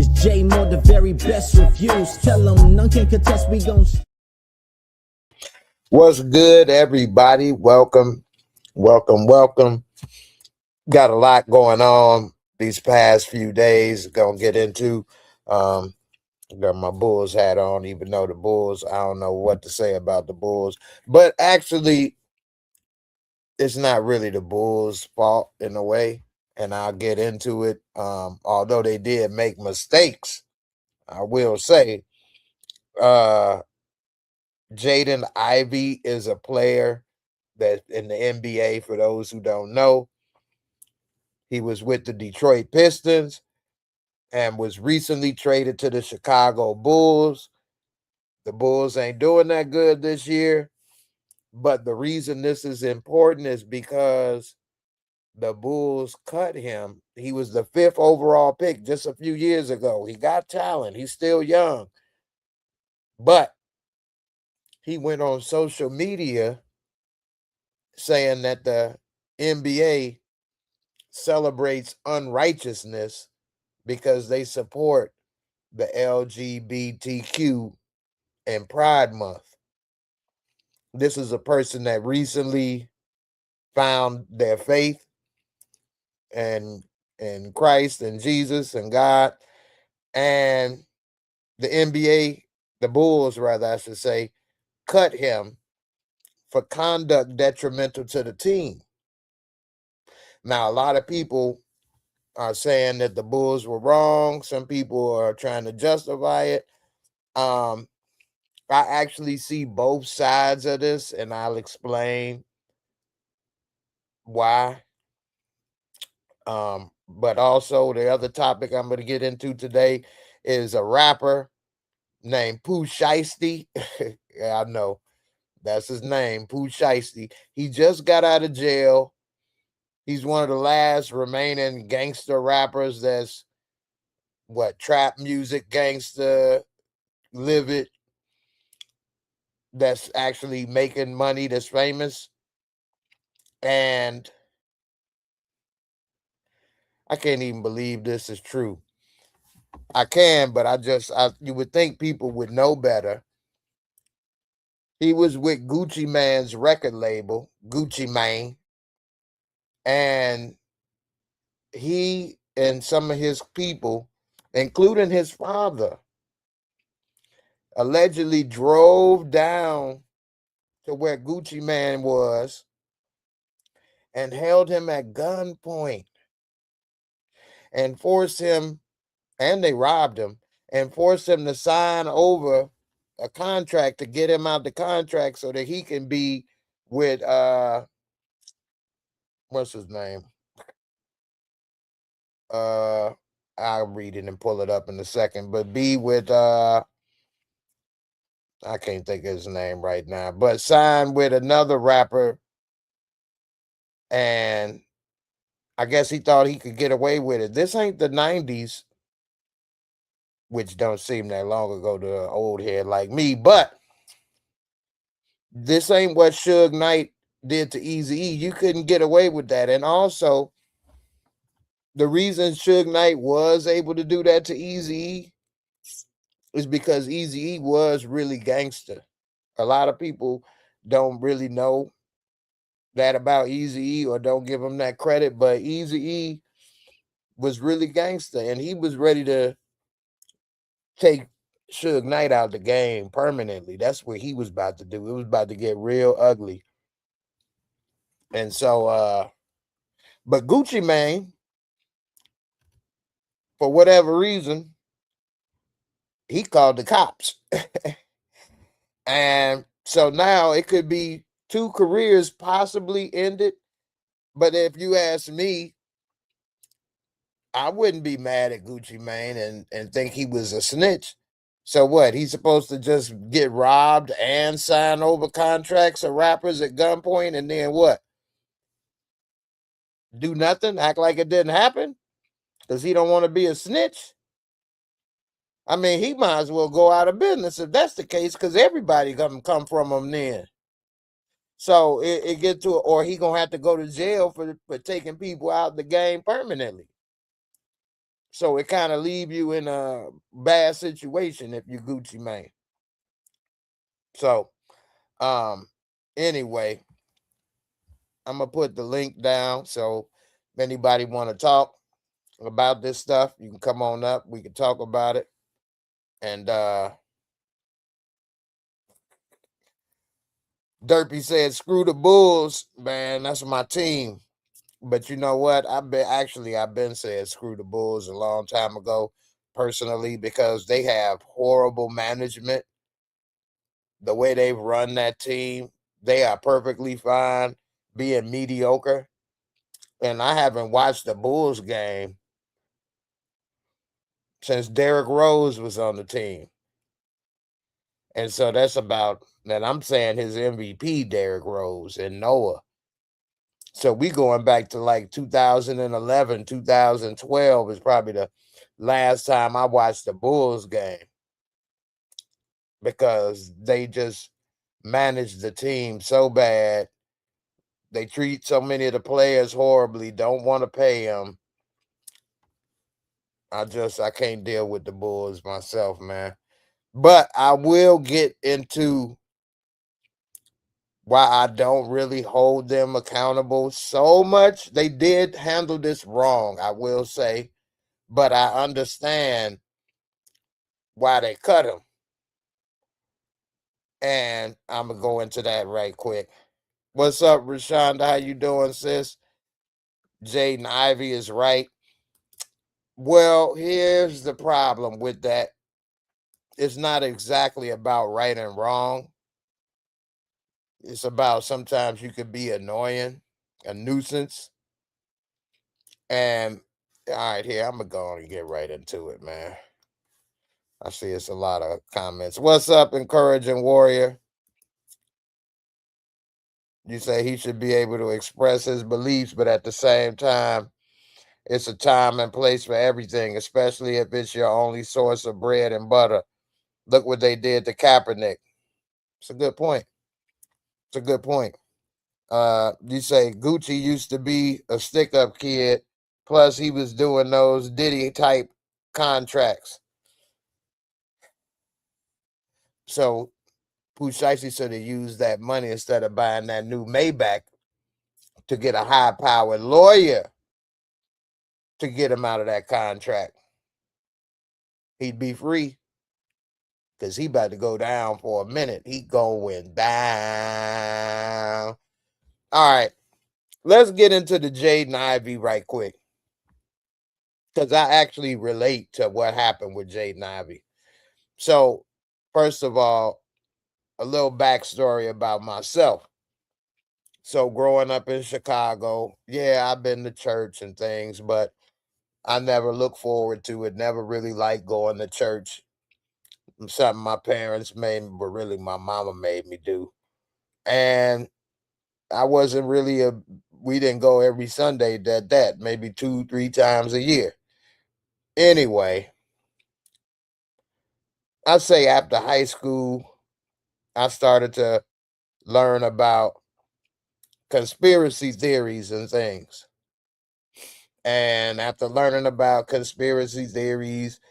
It's J Moore, the very best reviews. Tell them none can contest, we gon' What's good, everybody? Welcome. Got a lot going on these past few days. Gonna get into. Got my Bulls hat on, even though the Bulls, I don't know what to say about the Bulls. But actually, it's not really the Bulls' fault in a way, and I'll get into it. Although they did make mistakes, I will say. Uh, Jaden Ivey is a player that in the NBA, for those who don't know, he was with the Detroit Pistons and was recently traded to the Chicago Bulls. The Bulls ain't doing that good this year, but the reason this is important is because the Bulls cut him. He was the 5th overall pick just a few years ago. He got talent. He's still young, but he went on social media saying that the NBA celebrates unrighteousness because they support the LGBTQ and Pride Month. This is a person that recently found their faith and in Christ and Jesus and God. And the NBA, the Bulls, rather, I should say, cut him for conduct detrimental to the team. Now, a lot of people are saying that the Bulls were wrong. Some people are trying to justify it. I actually see both sides of this, and I'll explain why. But also the other topic I'm going to get into today is a rapper named Poo Sheisty. Yeah, I know that's his name, Poo Sheisty. He just got out of jail. He's one of the last remaining gangster rappers that's trap music gangster, live it, that's actually making money, that's famous. And I can't even believe this is true. I can, but you would think people would know better. He was with Gucci Mane's record label, Gucci Mane, and he and some of his people, including his father, allegedly drove down to where Gucci Mane was and held him at gunpoint and forced him, and they robbed him, and forced him to sign over a contract to get him out the contract so that he can be with what's his name? I'll read it and pull it up in a second, but be with I can't think of his name right now, but signed with another rapper, and I guess he thought he could get away with it. This ain't the 90s, which don't seem that long ago to an old head like me, but this ain't what Suge Knight did to Eazy-E. You couldn't get away with that. And also, the reason Suge Knight was able to do that to Eazy-E is because Eazy-E was really gangster. A lot of people don't really know that about Eazy-E or don't give him that credit, but Eazy-E was really gangster, and he was ready to take Suge Knight out the game permanently. That's what he was about to do. It was about to get real ugly. And so but Gucci Mane, for whatever reason, he called the cops. And so now it could be 2 careers possibly ended. But if you ask me, I wouldn't be mad at Gucci Mane and think he was a snitch. So what? He's supposed to just get robbed and sign over contracts of rappers at gunpoint and then what? Do nothing? Act like it didn't happen? Because he don't want to be a snitch? I mean, he might as well go out of business if that's the case, because everybody gonna come from him then. So it get to, or he gonna have to go to jail for taking people out the game permanently. So it kind of leave you in a bad situation if you Gucci Mane. So anyway, I'm gonna put the link down. So if anybody want to talk about this stuff, you can come on up. We can talk about it. And Derpy said, "Screw the Bulls, man. That's my team." But you know what? I've been saying screw the Bulls a long time ago, personally, because they have horrible management. The way they've run that team, they are perfectly fine being mediocre. And I haven't watched the Bulls game since Derrick Rose was on the team. And so that's about that. I'm saying his MVP, Derrick Rose and Noah. So we going back to like 2011, 2012 is probably the last time I watched the Bulls game, because they just manage the team so bad. They treat so many of the players horribly, don't want to pay them. I can't deal with the Bulls myself, man. But I will get into why I don't really hold them accountable so much. They did handle this wrong, I will say, but I understand why they cut him. And I'm going to go into that right quick. What's up, Rashonda? How you doing, sis? Jaden Ivey is right. Well, here's the problem with that. It's not exactly about right and wrong. It's about sometimes you could be annoying, a nuisance. And all right, here, I'm going to go on and get right into it, man. I see it's a lot of comments. What's up, Encouraging Warrior? You say he should be able to express his beliefs, but at the same time, it's a time and place for everything, especially if it's your only source of bread and butter. Look what they did to Kaepernick. It's a good point. It's a good point. You say Gucci used to be a stick-up kid, plus he was doing those Diddy type contracts. So Poo Sheisty should have used that money instead of buying that new Maybach to get a high-powered lawyer to get him out of that contract. He'd be free, because he about to go down for a minute. He going down. All right, let's get into the Jaden Ivey right quick, because I actually relate to what happened with Jaden Ivey. So, first of all, a little backstory about myself. So, growing up in Chicago, yeah, I've been to church and things, but I never looked forward to it. Never really liked going to church. Something my parents made me, but really my mama made me do. And I wasn't really we didn't go every Sunday, maybe 2-3 times a year. Anyway, I'd say after high school, I started to learn about conspiracy theories and things. And after learning about conspiracy theories,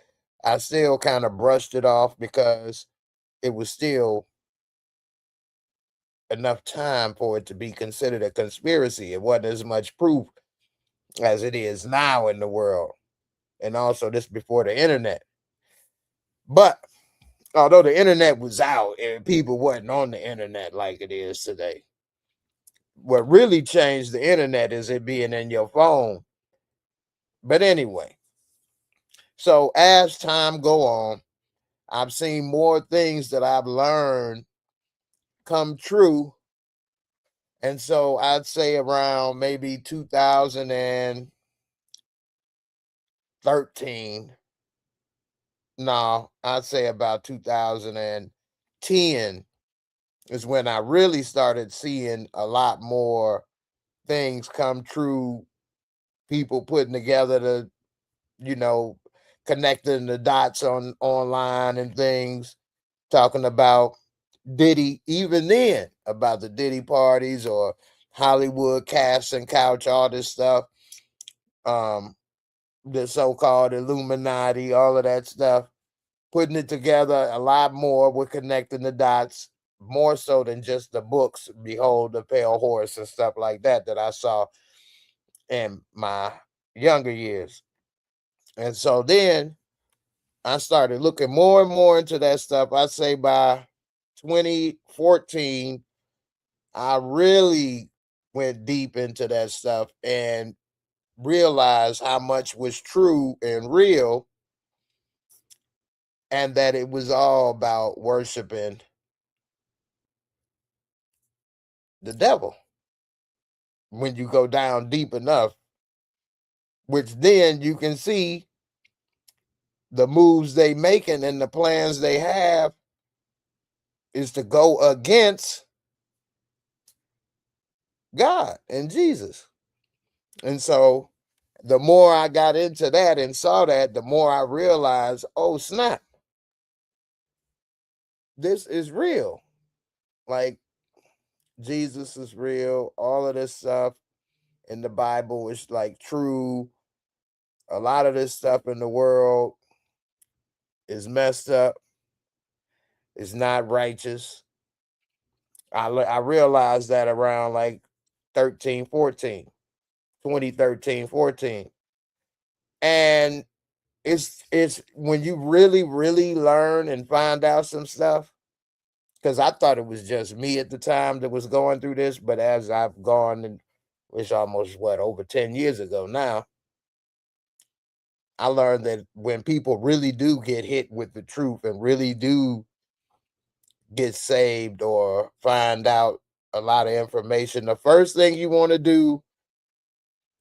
I still kind of brushed it off, because it was still enough time for it to be considered a conspiracy. It wasn't as much proof as it is now in the world. And also, this before the internet. But although the internet was out and people wasn't on the internet like it is today, what really changed the internet is it being in your phone. But anyway, so as time go on, I've seen more things that I've learned come true. And so I'd say around maybe 2013. No, I'd say about 2010 is when I really started seeing a lot more things come true. People putting together you know, connecting the dots on online and things, talking about Diddy, even then, about the Diddy parties or Hollywood cast and couch, all this stuff. the so-called Illuminati, all of that stuff, putting it together a lot more. We're connecting the dots more so than just the books, Behold the Pale Horse and stuff like that I saw in my younger years. And so then I started looking more and more into that stuff. I'd say by 2014, I really went deep into that stuff and realized how much was true and real, and that it was all about worshiping the devil when you go down deep enough, which then you can see the moves they making and the plans they have is to go against God and Jesus. And so the more I got into that and saw that, the more I realized, oh snap, this is real. Like, Jesus is real. All of this stuff in the Bible is like true. A lot of this stuff in the world is messed up. It's not righteous. I realized that around like 13, 14, 2013, 14. And it's when you really learn and find out some stuff, because I thought it was just me at the time that was going through this, but as I've gone, and it's almost over 10 years ago now, I learned that when people really do get hit with the truth and really do get saved or find out a lot of information, the first thing you want to do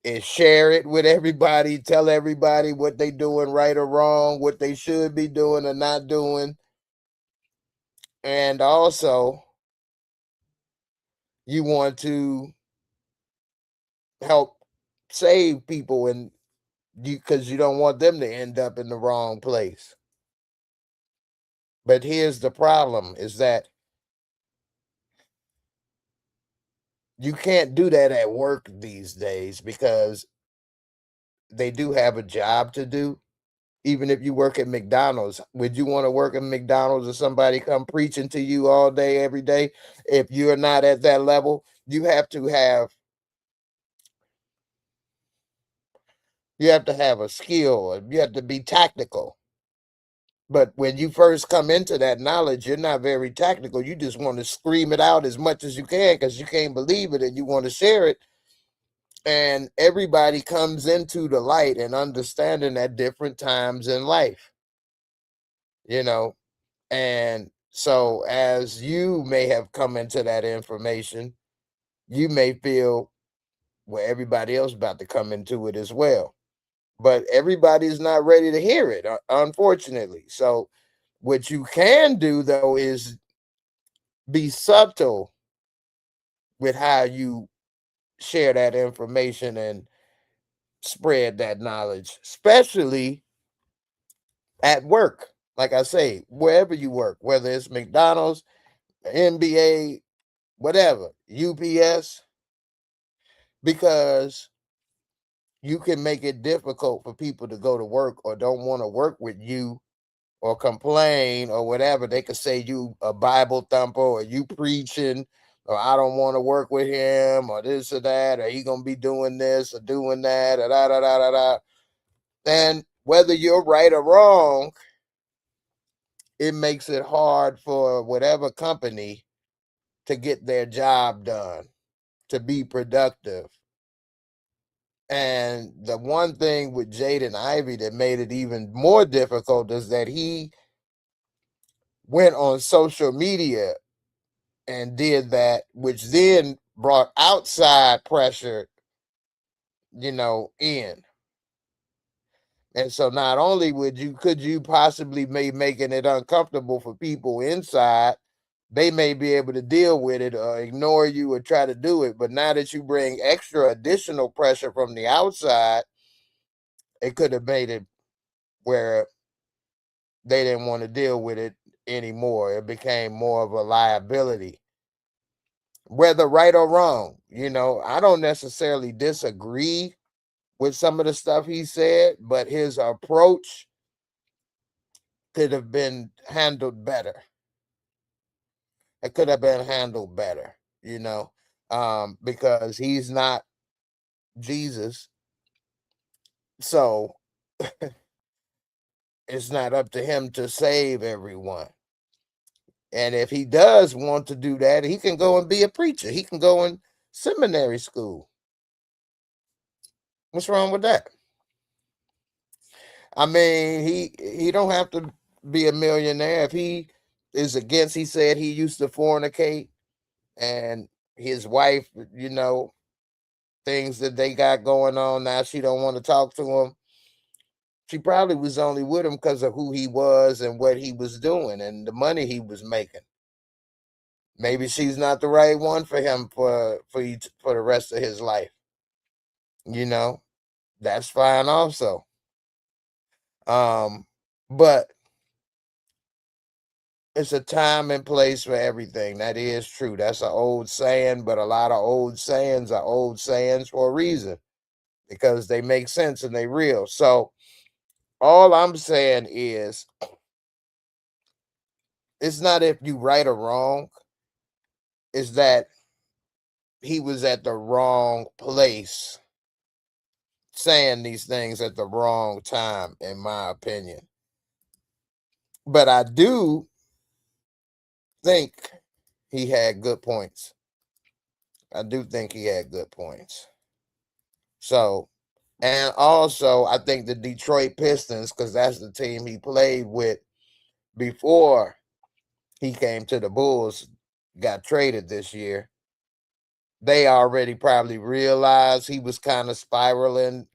is share it with everybody, tell everybody what they doing right or wrong, what they should be doing or not doing. And also, you want to help save people, and because you don't want them to end up in the wrong place. But here's the problem, is that you can't do that at work these days, because they do have a job to do. Even if you work at McDonald's, would you want to work at McDonald's or somebody come preaching to you all day, every day? If you're not at that level, you have to have a skill. You have to be tactical. But when you first come into that knowledge, you're not very tactical. You just want to scream it out as much as you can because you can't believe it and you want to share it. And everybody comes into the light and understanding at different times in life, you know. And so as you may have come into that information, you may feel, well, everybody else about to come into it as well. But everybody's not ready to hear it, unfortunately. So what you can do, though, is be subtle with how you share that information and spread that knowledge, especially at work. Like I say, wherever you work, whether it's McDonald's, NBA, whatever, UPS, because you can make it difficult for people to go to work or don't want to work with you or complain or whatever. They could say you a Bible thumper, or you preaching, or I don't want to work with him, or this or that, or he gonna be doing this or doing that, or da da da da da. And whether you're right or wrong, it makes it hard for whatever company to get their job done, to be productive. And the one thing with Jaden Ivey that made it even more difficult is that he went on social media and did that, which then brought outside pressure, in. And so not only could you possibly be making it uncomfortable for people inside, they may be able to deal with it or ignore you or try to do it. But now that you bring extra additional pressure from the outside, it could have made it where they didn't want to deal with it anymore. It became more of a liability, whether right or wrong. I don't necessarily disagree with some of the stuff he said, but his approach could have been handled better. It could have been handled better, because he's not Jesus. So it's not up to him to save everyone. And if he does want to do that, he can go and be a preacher. He can go in seminary school. What's wrong with that? I mean, he don't have to be a millionaire. If he is against, he said he used to fornicate, and his wife, things that they got going on now, she don't want to talk to him. She probably was only with him because of who he was and what he was doing and the money he was making. Maybe she's not the right one for him for the rest of his life. That's fine also. But it's a time and place for everything. That is true. That's an old saying, but a lot of old sayings are old sayings for a reason, because they make sense and they real. So all I'm saying is, it's not if you right or wrong, it's that he was at the wrong place saying these things at the wrong time, in my opinion. But I do think he had good points. I do think he had good points. So, and also I think the Detroit Pistons, because that's the team he played with before he came to the Bulls, got traded this year. They already probably realized he was kind of spiraling.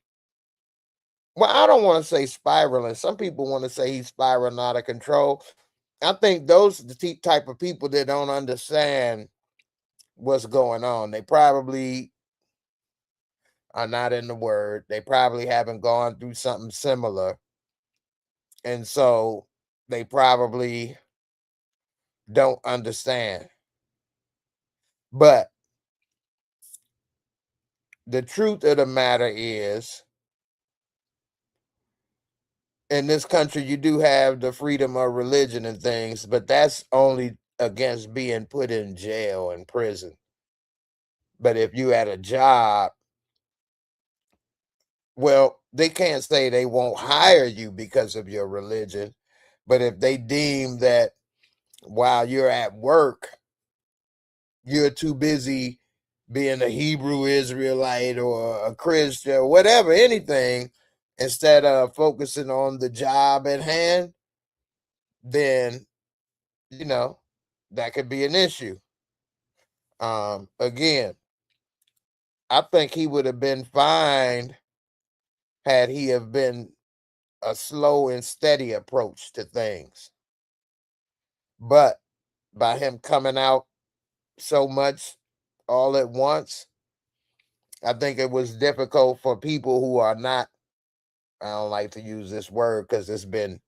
Well, I don't want to say spiraling. Some people want to say he's spiraling out of control. I think those are the type of people that don't understand what's going on. They probably are not in the word. They probably haven't gone through something similar. And so they probably don't understand. But the truth of the matter is, in this country, you do have the freedom of religion and things, but that's only against being put in jail and prison. But if you had a job, well, they can't say they won't hire you because of your religion. But if they deem that while you're at work, you're too busy being a Hebrew Israelite or a Christian or whatever, anything, instead of focusing on the job at hand, then, that could be an issue. Again, I think he would have been fine had he have been a slow and steady approach to things. But by him coming out so much all at once, I think it was difficult for people who are not, I don't like to use this word because it's been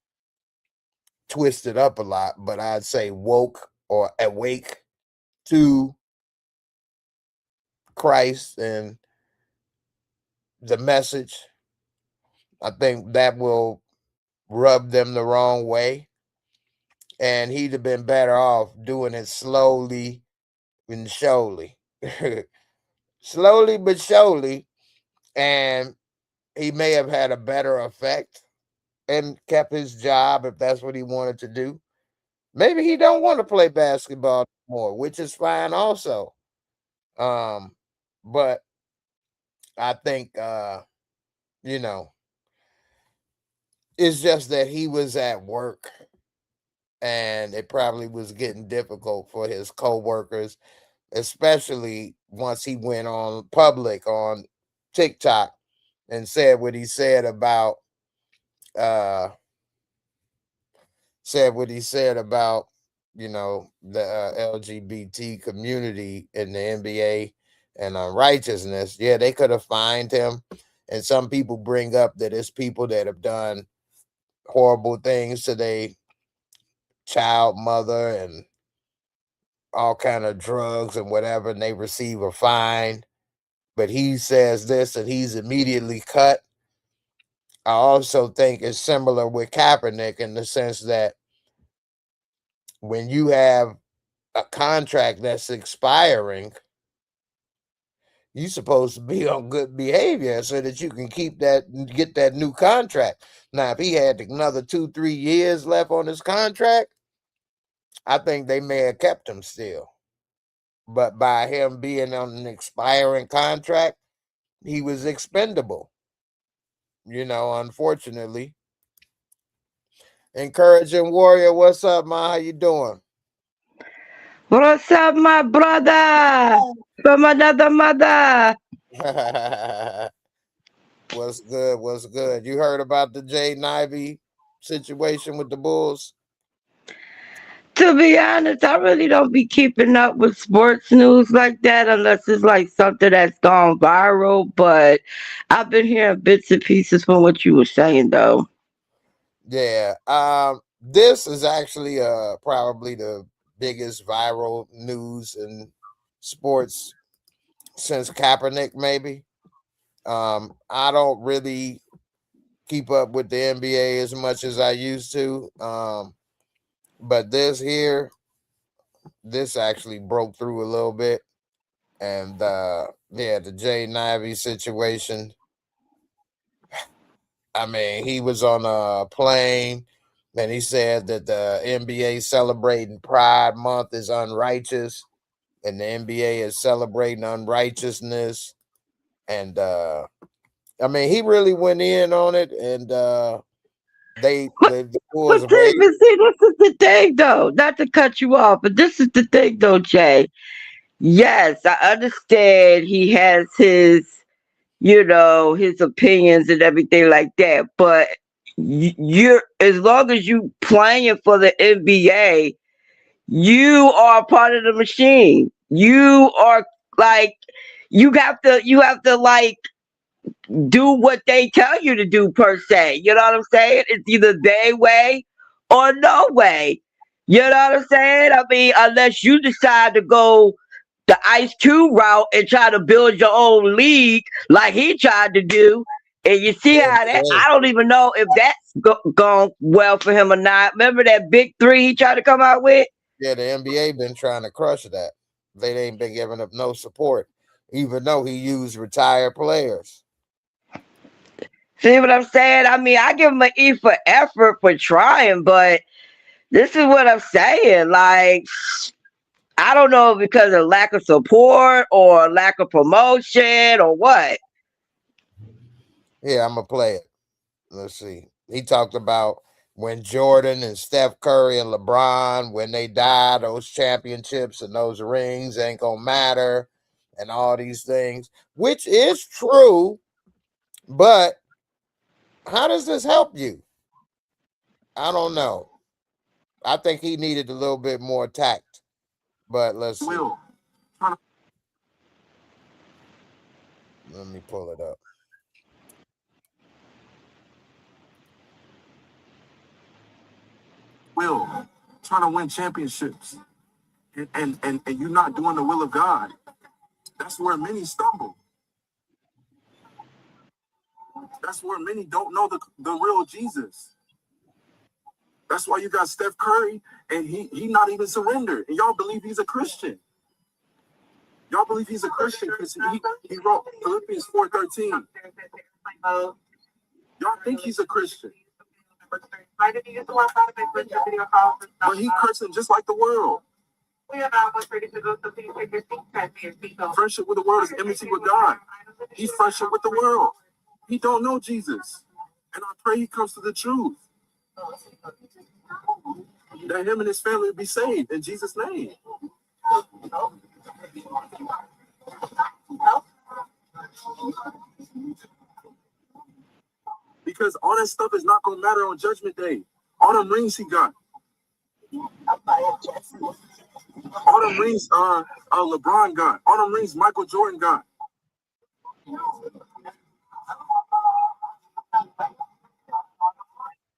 twisted up a lot, but I'd say woke or awake to Christ and the message. I think that will rub them the wrong way. And he'd have been better off doing it slowly and surely. Slowly but surely. And he may have had a better effect and kept his job if that's what he wanted to do. Maybe he don't want to play basketball more, which is fine also. But I think you know, it's just that he was at work and it probably was getting difficult for his coworkers, especially once he went on public on TikTok and said what he said about uh the LGBT community in the NBA and righteousness. Yeah, they could have fined him. And some people bring up that it's people that have done horrible things to their child mother and all kind of drugs and whatever, and they receive a fine. but he says this and he's immediately cut. I also think it's similar with Kaepernick in the sense that when you have a contract that's expiring, you're supposed to be on good behavior so that you can keep that, get that new contract. Now, if he had another 2-3 years left on his contract, I think they may have kept him still. But by him being on an expiring contract, he was expendable. Unfortunately. Encouraging Warrior, what's up, ma? How you doing? What's up, my brother? From another mother. What's good? What's good? You heard about the Jaden Ivey situation with the Bulls? To be honest, I really don't be keeping up with sports news like that unless it's like something that's gone viral. But I've been hearing bits and pieces from what you were saying, though. Yeah. This is actually probably the biggest viral news in sports since Kaepernick, maybe. I don't really keep up with the NBA as much as I used to. But this actually broke through a little bit. And yeah, the Jaden Ivey situation. I mean, he was on a plane and he said that the NBA celebrating Pride Month is unrighteous, and the NBA is celebrating unrighteousness. And I mean, he really went in on it, and But, the Bulls but see, raised. but see, this is the thing, though. Not to cut you off, but this is the thing, though, Jay. Yes, I understand he has his opinions and everything like that. But you're as long as you playing for the NBA, you are part of the machine. You are like you have to like do what they tell you to do per se. You know what I'm saying? It's either their way or no way. You know what I'm saying? I mean, unless you decide to go the Ice Cube route and try to build your own league like he tried to do. And you see The how that, NBA. I don't even know if that's gone well for him or not. Remember that big three he tried to come out with? Yeah, the NBA been trying to crush that. They ain't been giving up no support, even though he used retired players. See what I'm saying? I mean, I give him an E for effort for trying, but this is what I'm saying. Like, I don't know because of lack of support or lack of promotion or what. Yeah, I'm gonna play it. Let's see. He talked about when Jordan and Steph Curry and LeBron, when they die, those championships and those rings ain't gonna matter, and all these things, which is true. But how does this help you? I don't know. I think he needed a little bit more tact. But let's see. Let me pull it up. Trying to win championships and you're not doing the will of God. That's where many stumble. That's where many don't know the real Jesus. That's why you got Steph Curry and he not even surrendered. And y'all believe he's a Christian. Y'all believe he's a Christian because he wrote Philippians 4:13. Y'all think he's a Christian. But he cursing just like the world. Friendship with the world is enmity with God. He's friendship with the world. He don't know Jesus. And I pray he comes to the truth. That him and his family will be saved in Jesus' name. Because all that stuff is not going to matter on Judgment Day. All them rings he got. All them rings LeBron got. All them rings Michael Jordan got.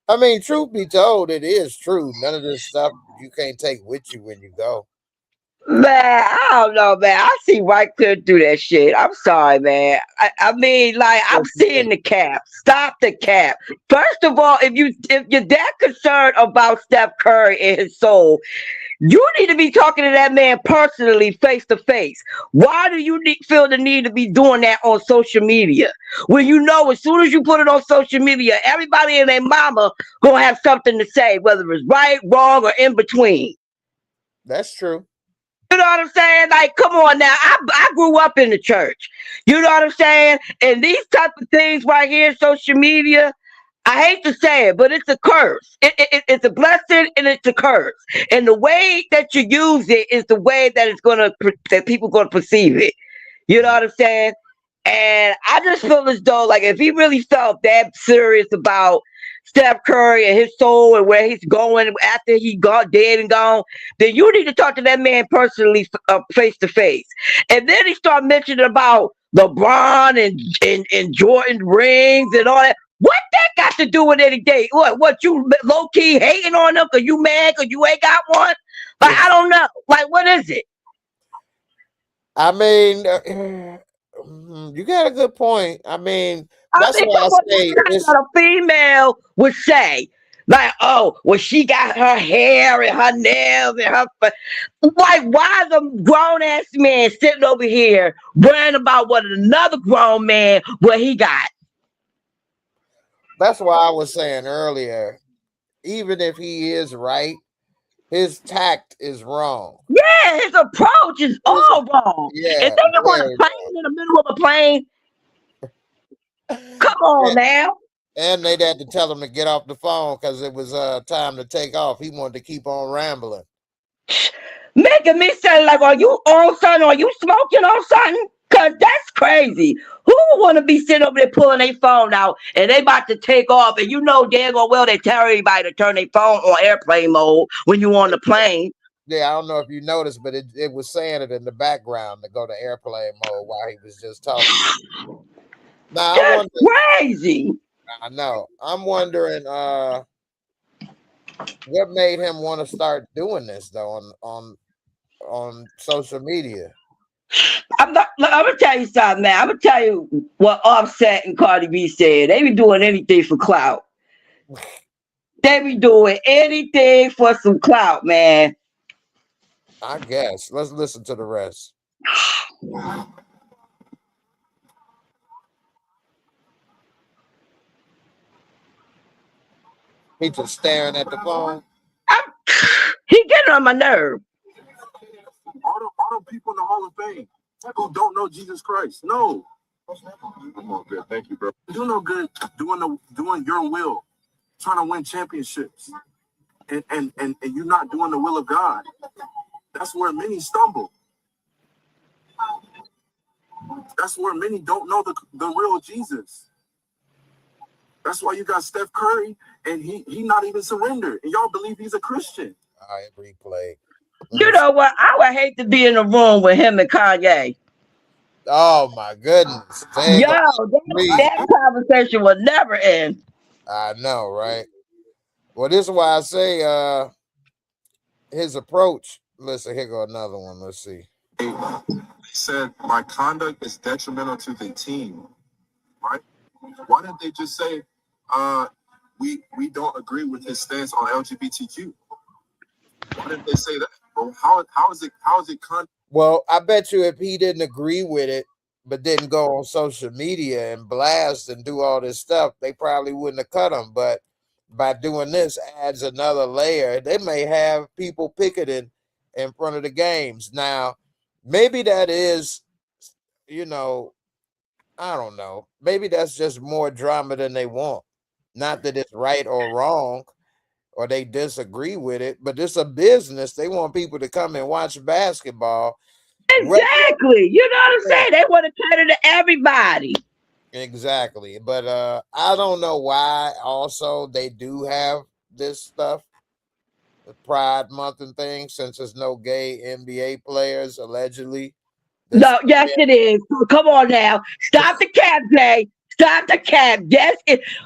I mean, truth be told, it is true. None of this stuff you can't take with you when you go. Man, I don't know, man. I see right clear through that shit. I'm sorry, man. I mean, like, I'm seeing the cap. Stop the cap. First of all, if you're that concerned about Steph Curry and his soul, you need to be talking to that man personally, face to face. Why do you feel the need to be doing that on social media? When you know as soon as you put it on social media, everybody and their mama gonna have something to say, whether it's right, wrong, or in between. That's true. You know what I'm saying? Like, come on now. I grew up in the church. You know what I'm saying? And these type of things right here, social media, I hate to say it, but it's a curse. It's a blessing and it's a curse. And the way that you use it is the way that that people gonna perceive it. You know what I'm saying? And I just feel as though, like, if he really felt that serious about Steph Curry and his soul and where he's going after he got dead and gone, then you need to talk to that man personally, face to face. And then he started mentioning about LeBron and Jordan rings and all that. What that got to do with anything? What you low key hating on them because you mad because you ain't got one? Like, I don't know. Like, what is it? I mean, you got a good point. I mean, that's why I say that's what a female would say. Like, oh, well, she got her hair and her nails and her. Like, why is a grown ass man sitting over here worrying about what another grown man what he got? That's why I was saying earlier, even if he is right, his tact is wrong. Yeah, his approach is all wrong. Yeah, if they don't want to plane in the middle of a plane, come on now. And they'd had to tell him to get off the phone because it was time to take off. He wanted to keep on rambling. Making me say, like, are you on something? Are you smoking on something? Because that's crazy. Who would want to be sitting over there pulling their phone out and they about to take off and you know damn well they tell everybody to turn their phone on airplane mode when you on the plane? Yeah, I don't know if you noticed, but it was saying it in the background to go to airplane mode while he was just talking. Now, that's crazy. I know. I'm wondering what made him want to start doing this though on social media. I'm gonna tell you something, man. I'm gonna tell you what Offset and Cardi B said. They be doing anything for clout. They be doing anything for some clout, man. I guess. Let's listen to the rest. He just staring at the phone. He getting on my nerve. All the people in the Hall of Fame who don't know Jesus Christ. No. I'm all good. Thank you, bro. You no good doing your will, trying to win championships. And you're not doing the will of God. That's where many stumble. That's where many don't know the real Jesus. That's why you got Steph Curry and he not even surrendered. And y'all believe he's a Christian. I replay. You know what? I would hate to be in a room with him and Kanye. Oh my goodness. Yo, that conversation will never end. I know, right? Well, this is why I say his approach. Listen, here go another one. Let's see. He said my conduct is detrimental to the team. Right? Why didn't they just say we don't agree with his stance on LGBTQ? Why didn't they say that? Well, how is it well, I bet you if he didn't agree with it, but didn't go on social media and blast and do all this stuff, they probably wouldn't have cut him. But by doing this adds another layer. They may have people picketing in front of the games. Now, maybe that is, I don't know. Maybe that's just more drama than they want. Not that it's right or wrong, or they disagree with it, but it's a business. They want people to come and watch basketball. Exactly. You know what I'm saying? They want to cater to everybody. Exactly. But I don't know why also they do have this stuff, the Pride Month and things, since there's no gay NBA players, allegedly. No, yes, it is. Come on now. Stop the cap, Jay. Stop the cap. Yes.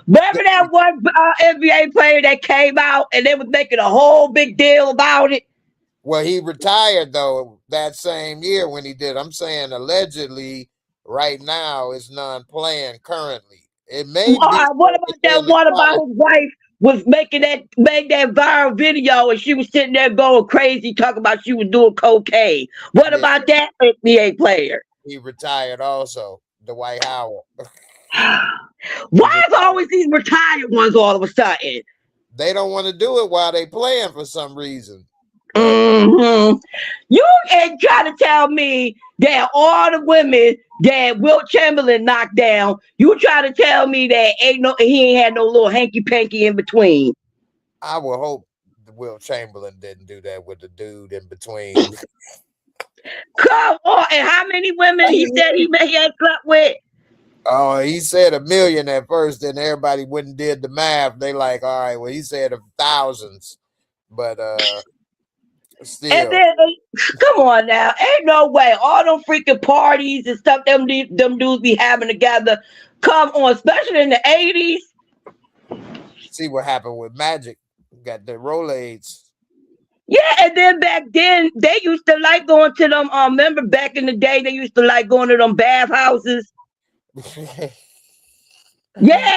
Remember that one NBA player that came out and they was making a whole big deal about it? Well, he retired though that same year when he did. I'm saying allegedly right now is none playing currently. It may be What about that in the one about college. his wife was made that viral video and she was sitting there going crazy talking about she was doing cocaine? What Yeah, about that NBA player? he retired also. Dwight Howard. He Why re- is always these retired ones all of a sudden? they don't want to do it while they playing for some reason. But Hmm. You ain't trying to tell me that all the women that Wilt Chamberlain knocked down, you trying to tell me that he ain't had no little hanky panky in between. I would hope Will Chamberlain didn't do that with the dude in between. Come on, and how many women he said he had slept with? Oh, he said 1 million at first, then everybody went and did the math. They like, all right, well, he said thousands, but And still, then, come on now, ain't no way. All them freaking parties and stuff them dudes be having together. Come on, especially in the 80s. see what happened with Magic. Got the Rolaids. Yeah, and then back then they used to like going to them. Remember back in the day they used to like going to them bathhouses. Yeah,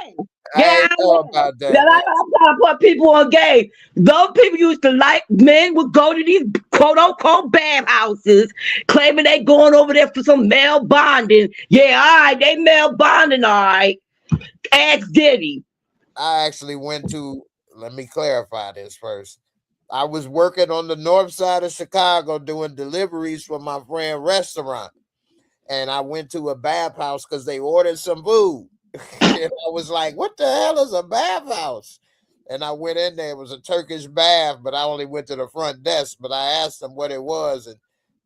I yeah, ain't know about yeah. that. I'm trying to put people on game. Those people used to like men would go to these quote unquote bathhouses, claiming they going over there for some male bonding. Yeah, all right, they male bonding, all right. Ask Diddy. I actually went to, let me clarify this first. I was working on the north side of Chicago doing deliveries for my friend restaurant. And I went to a bathhouse because they ordered some food. And I was like, what the hell is a bathhouse? And I went in there. It was a Turkish bath, but I only went to the front desk. But I asked them what it was, and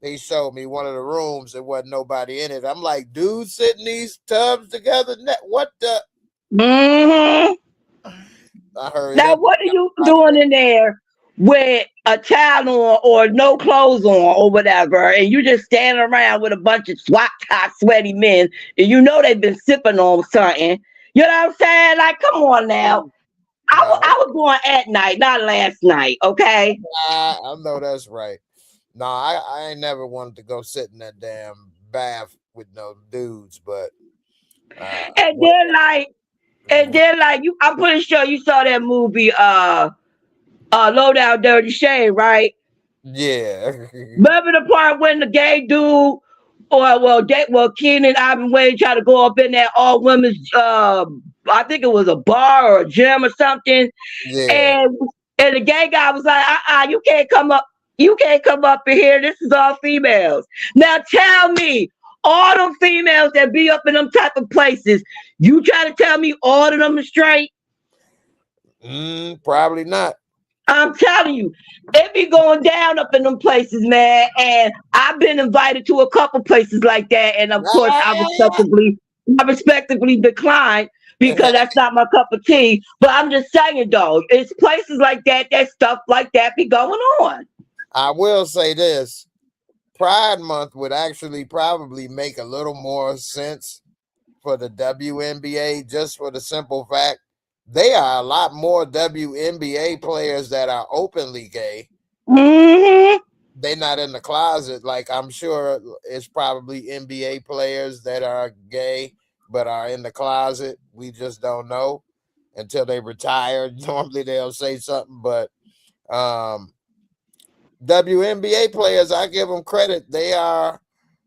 they showed me one of the rooms. There wasn't nobody in it. I'm like, dudes sitting these tubs together? What the? Hmm. I hurried Now, up. what are you doing in there with a towel on or no clothes on or whatever, and you just standing around with a bunch of SWAT top sweaty men, and you know they've been sipping on something? You know what I'm saying? Like, come on now. No, I was going at night, not last night. Okay. I know that's right. No, I ain't never wanted to go sit in that damn bath with no dudes, but And what? then like, you, I'm pretty sure you saw that movie, Low Down Dirty Shame, right? Yeah. Remember the part when the gay dude, Keenan Ivan Wade tried to go up in that all women's, I think it was a bar or a gym or something, Yeah. and the gay guy was like, you can't come up, in here. This is all females. Now tell me, all them females that be up in them type of places, you try to tell me all of them are straight? Probably not. I'm telling you, it be going down up in them places, man. And I've been invited to a couple places like that, and of course, I respectively declined because that's not my cup of tea. But I'm just saying, though, it's places like that stuff like that be going on. I will say this. Pride Month would actually probably make a little more sense for the WNBA just for the simple fact they are a lot more WNBA players that are openly gay. Hmm. They're not in the closet. Like I'm sure it's probably NBA players that are gay but are in the closet. We just don't know until they retire. Normally they'll say something, but um WNBA players, I give them credit. They are,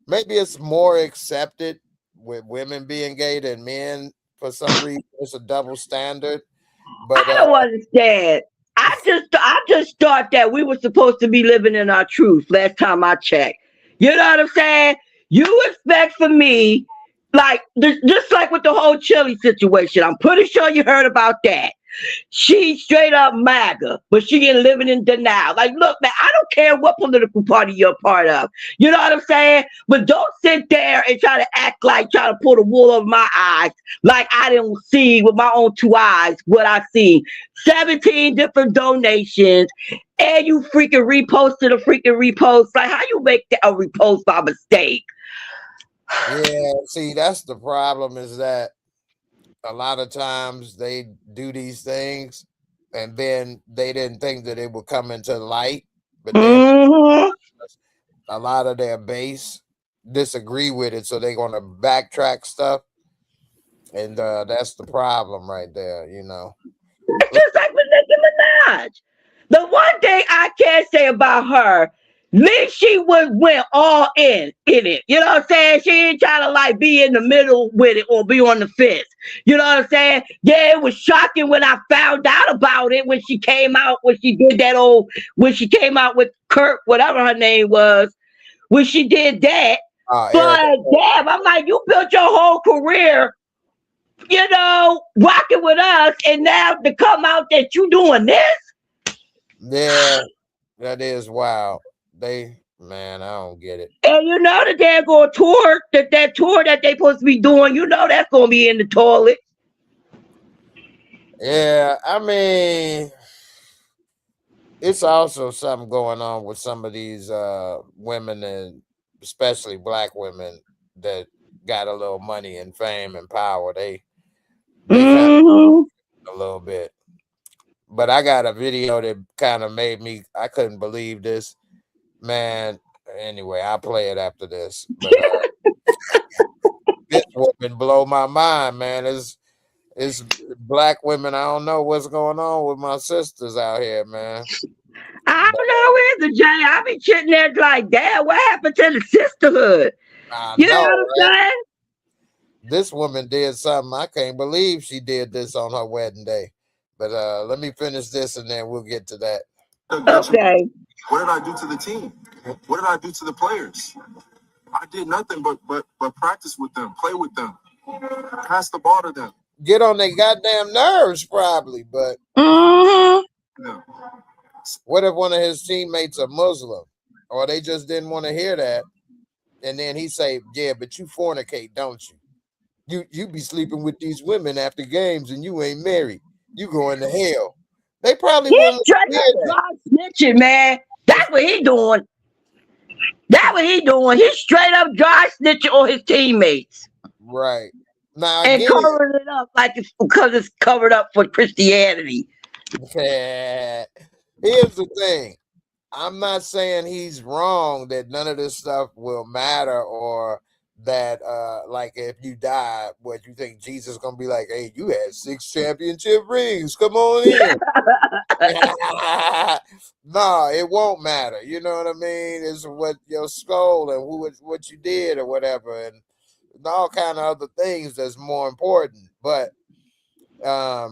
maybe it's more accepted with women being gay than men for some reason. It's a double standard. But I don't understand. I just thought that we were supposed to be living in our truth. Last time I checked, you know what I'm saying? You expect for me, like just like with the whole Chili situation. I'm pretty sure you heard about that. She straight up MAGA, but she ain't living in denial. Like, look, man, I don't care what political party you're a part of. You know what I'm saying? But don't sit there and try to act like, try to pull the wool over my eyes, like I didn't see with my own two eyes what I see. 17 different donations, and you freaking reposted a freaking repost. Like, how you make that a repost by mistake? yeah, see, that's the problem is that a lot of times they do these things and then they didn't think that it would come into light. but then Mm-hmm. a lot of their base disagree with it, so they're gonna backtrack stuff, and that's the problem right there. You know. It's just like with Nicki Minaj. The one thing I can say about her, at least she went all in it. You know what I'm saying? She ain't trying to like be in the middle with it or be on the fence. You know what I'm saying? Yeah, it was shocking when I found out about it when she came out, when she did that when she came out with Kurt, whatever her name was, when she did that. But Erica. damn, I'm like, you built your whole career, you know, rocking with us, and now to come out that you doing this. Yeah, that is wild. Man, I don't get it. And you know the damn go tour, that tour that they supposed to be doing, you know that's gonna be in the toilet. Yeah, I mean, it's also something going on with some of these women, and especially black women that got a little money and fame and power. They kind Mm-hmm. of a little bit. But I got a video that kind of made me, I couldn't believe this, man. Anyway, I'll play it after this. But this woman blow my mind, man. It's black women. I don't know what's going on with my sisters out here, man. I don't know either, Jay. I be sitting there like, damn, what happened to the sisterhood? I You know know, what I'm right? saying? This woman did something. I can't believe she did this on her wedding day. But let me finish this and then we'll get to that. Okay. What did I do to the team? What did I do to the players? I did nothing but practice with them, play with them, pass the ball to them. Get on their goddamn nerves, probably. But Mm-hmm. what if one of his teammates a Muslim, or they just didn't want to hear that? And then he say, "Yeah, but you fornicate, don't you? You be sleeping with these women after games, and you ain't married. You going to hell." They probably He's wouldn't straight hear up that. dry snitching, man. That's what he doing. That's what he doing. He's straight up dry snitching on his teammates. Right. Now I And get it. covering it up like it's because it's covered up for Christianity. Here's the thing. I'm not saying he's wrong that none of this stuff will matter, or that like if you die, what you think Jesus gonna be like, hey, you had 6 championship rings. Come on in. No, it won't matter. You know what I mean? It's what your skull and what you did or whatever, and all kind of other things that's more important. But I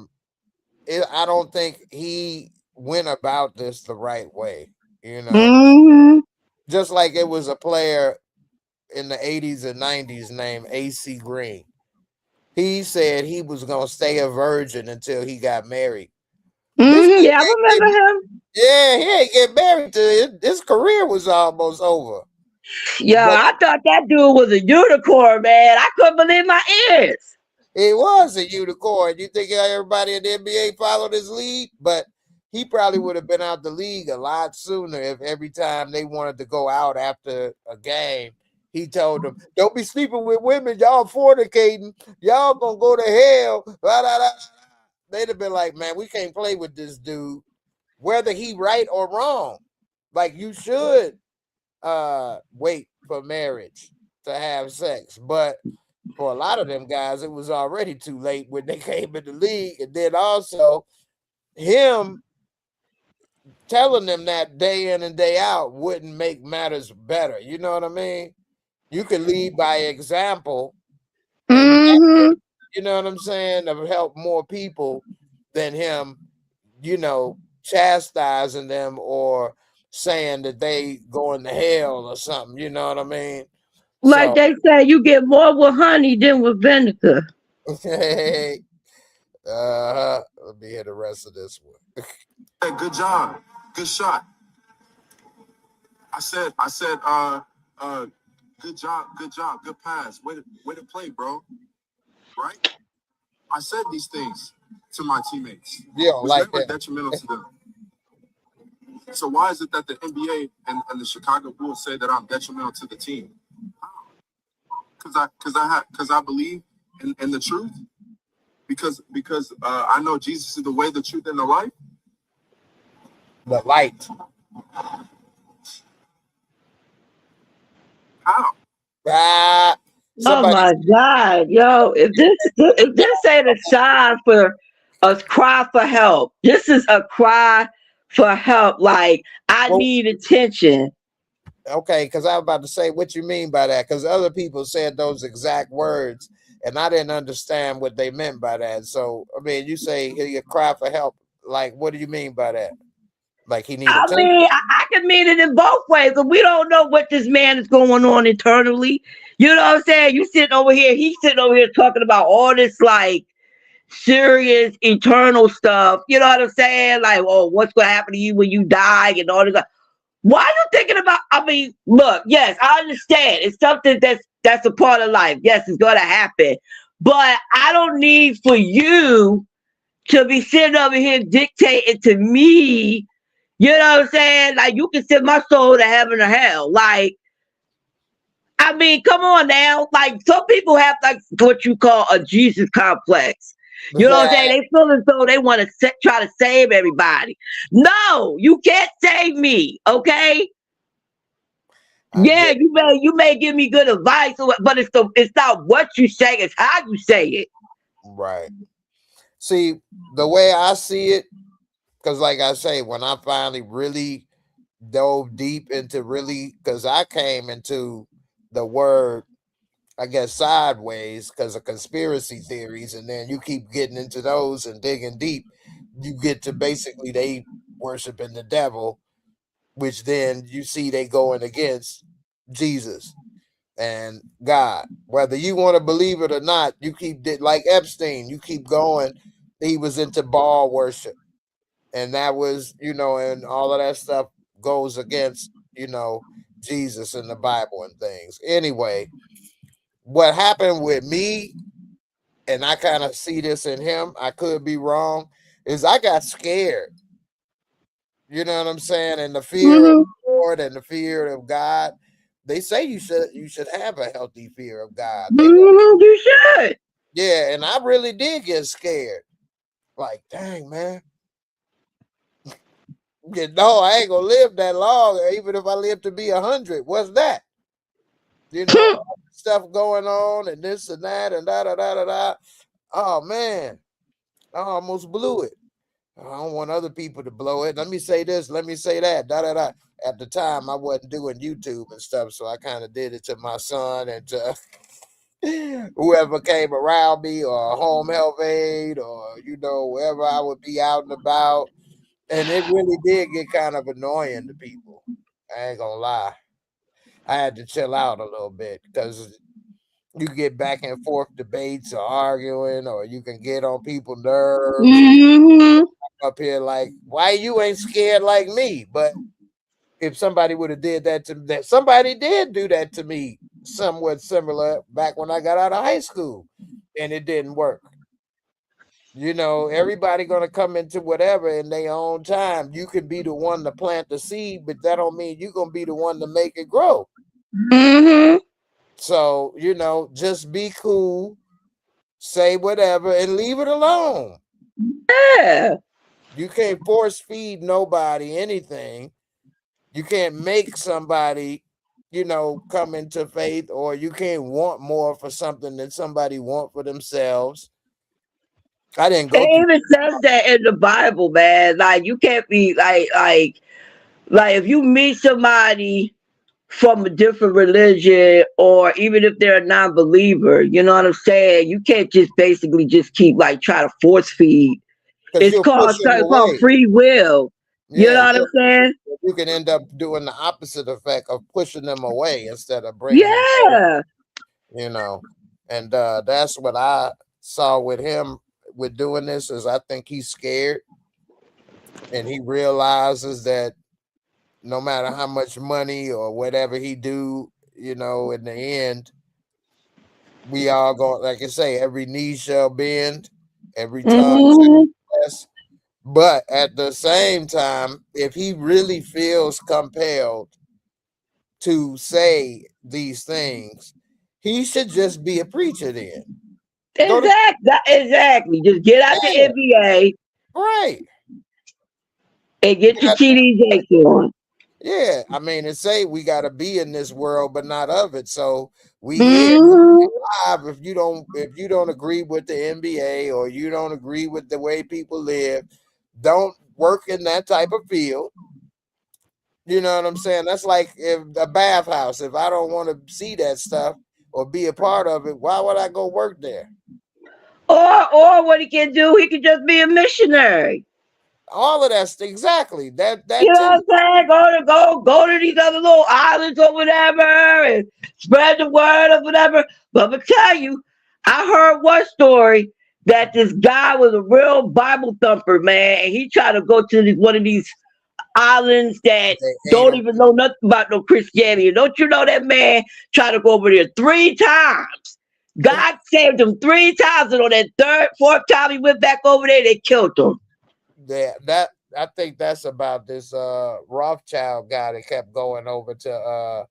don't think he went about this the right way. You know, Mm-hmm. just like it was a player in the 80s and 90s named AC Green. He said he was gonna stay a virgin until he got married. This Mm-hmm. Yeah, I nigga remember him. yeah, he ain't get married till his career was almost over. Yeah, But I thought that dude was a unicorn, man. I couldn't believe my ears. he was a unicorn. You think everybody in the NBA followed his lead? But he probably would have been out the league a lot sooner if every time they wanted to go out after a game, he told them, "Don't be sleeping with women. Y'all fornicating. Y'all gonna go to hell." Blah, blah, blah. They'd have been like, "Man, we can't play with this dude, whether he right or wrong. Like you should wait for marriage to have sex." But for a lot of them guys, it was already too late when they came in the league. And then also him telling them that day in and day out wouldn't make matters better. You know what I mean? You could lead by example, and Mm-hmm. you know what I'm saying, to help more people than him, you know, chastising them or saying that they going to hell or something. You know what I mean? Like So they say, you get more with honey than with vinegar. let me hear the rest of this one. Hey, good job, good shot. I said, good job, good pass. Way to play, bro. Right? I said these things to my teammates. You don't Was like never that. detrimental to them. So why is it that the NBA and the Chicago Bulls say that I'm detrimental to the team? Because I believe in the truth. Because I know Jesus is the way, the truth, and the life. The light. Ah, Oh somebody. my God, yo! If this ain't a sign for a cry for help, this is a cry for help. Like I Well, need attention. okay, because I was about to say what you mean by that, because other people said those exact words, and I didn't understand what they meant by that. So, I mean, you say you cry for help. Like, what do you mean by that? Like he need I attention? mean, I can mean it in both ways, but we don't know what this man is going on internally. You know what I'm saying? You sitting over here, he's sitting over here talking about all this like serious eternal stuff. You know what I'm saying? Like, oh, what's gonna happen to you when you die and all this. Why are you thinking about? I mean, look, yes, I understand. It's something that's a part of life. Yes, it's gonna happen, but I don't need for you to be sitting over here dictating to me. You know what I'm saying? Like you can send my soul to heaven or hell. Like, I mean, come on now. Like some people have like what you call a Jesus complex. You know what I'm saying? They feel as though they want to try to save everybody. No, you can't save me. Okay. I Yeah, get you may give me good advice, but it's not what you say, it's how you say it. right. See, the way I see it, because like I say, when I finally really dove deep into really, because I came into the word, I guess, sideways because of conspiracy theories, and then you keep getting into those and digging deep, you get to basically they worshiping the devil, which then you see they going against Jesus and God. Whether you want to believe it or not, you keep like Epstein, you keep going. He was into Baal worship, and that was, and all of that stuff goes against, Jesus and the Bible and things. Anyway, what happened with me, and I kind of see this in him, I could be wrong, is I got scared. You know what I'm saying? And the fear of Mm-hmm. the Lord and the fear of God. They say you should have a healthy fear of God. Mm-hmm. You should. Yeah, and I really did get scared. Like, dang, man. I ain't gonna live that long. Even if I live to be 100, what's that? All this stuff going on and this and that and da da da da da. Oh man, I almost blew it. I don't want other people to blow it. Let me say this, let me say that, da da da. At the time, I wasn't doing YouTube and stuff, so I kind of did it to my son and to whoever came around me, or home health aide, or wherever I would be out and about. And it really did get kind of annoying to people. I ain't gonna lie. I had to chill out a little bit because you get back and forth debates or arguing, or you can get on people's nerves and Mm-hmm. up here like, why you ain't scared like me? But if somebody would have did that to that, somebody did do that to me, somewhat similar back when I got out of high school, and it didn't work. Everybody gonna come into whatever in their own time. You can be the one to plant the seed, but that don't mean you're gonna be the one to make it grow. Mm-hmm. So, just be cool, say whatever, and leave it alone. Yeah. You can't force feed nobody anything. You can't make somebody, come into faith, or you can't want more for something than somebody want for themselves. I didn't It go through. even says that in the Bible, man. Like you can't be like if you meet somebody from a different religion, or even if they're a non-believer, you know what I'm saying? You can't just basically just keep like try to force feed. Because It's you'll called push them away. free will. You know Yeah, what I'm saying? you can end up doing the opposite effect of pushing them away instead of bringing them closer, Yeah. you know. And that's what I saw with him with doing this, is I think he's scared, and he realizes that no matter how much money or whatever he do, in the end, we all going, like I say, every knee shall bend, every tongue shall Mm-hmm. confess. But at the same time, if he really feels compelled to say these things, he should just be a preacher then. Go to Exactly. Just get out the yeah, NBA right. and get your Yeah, TD Jakes on. Yeah, I mean, it say we got to be in this world, but not of it. So we here Mhm. live. If you don't agree with the NBA or you don't agree with the way people live, don't work in that type of field. You know what I'm saying? That's like if a bathhouse. If I don't want to see that stuff or be a part of it, why would I go work there? Or what he can do, he can just be a missionary. All of that's exactly that. You That know too. what I'm saying? Go to these other little islands or whatever and spread the word or whatever. But I'm gonna tell you, I heard one story that this guy was a real Bible thumper, man, and he tried to go to one of these islands that They ate don't them. even know nothing about no Christianity. Don't you know that man tried to go over there 3 times? God saved him 3 times, and on that fourth time he went back over there, they killed him. That I think that's about this Rothschild guy that kept going over to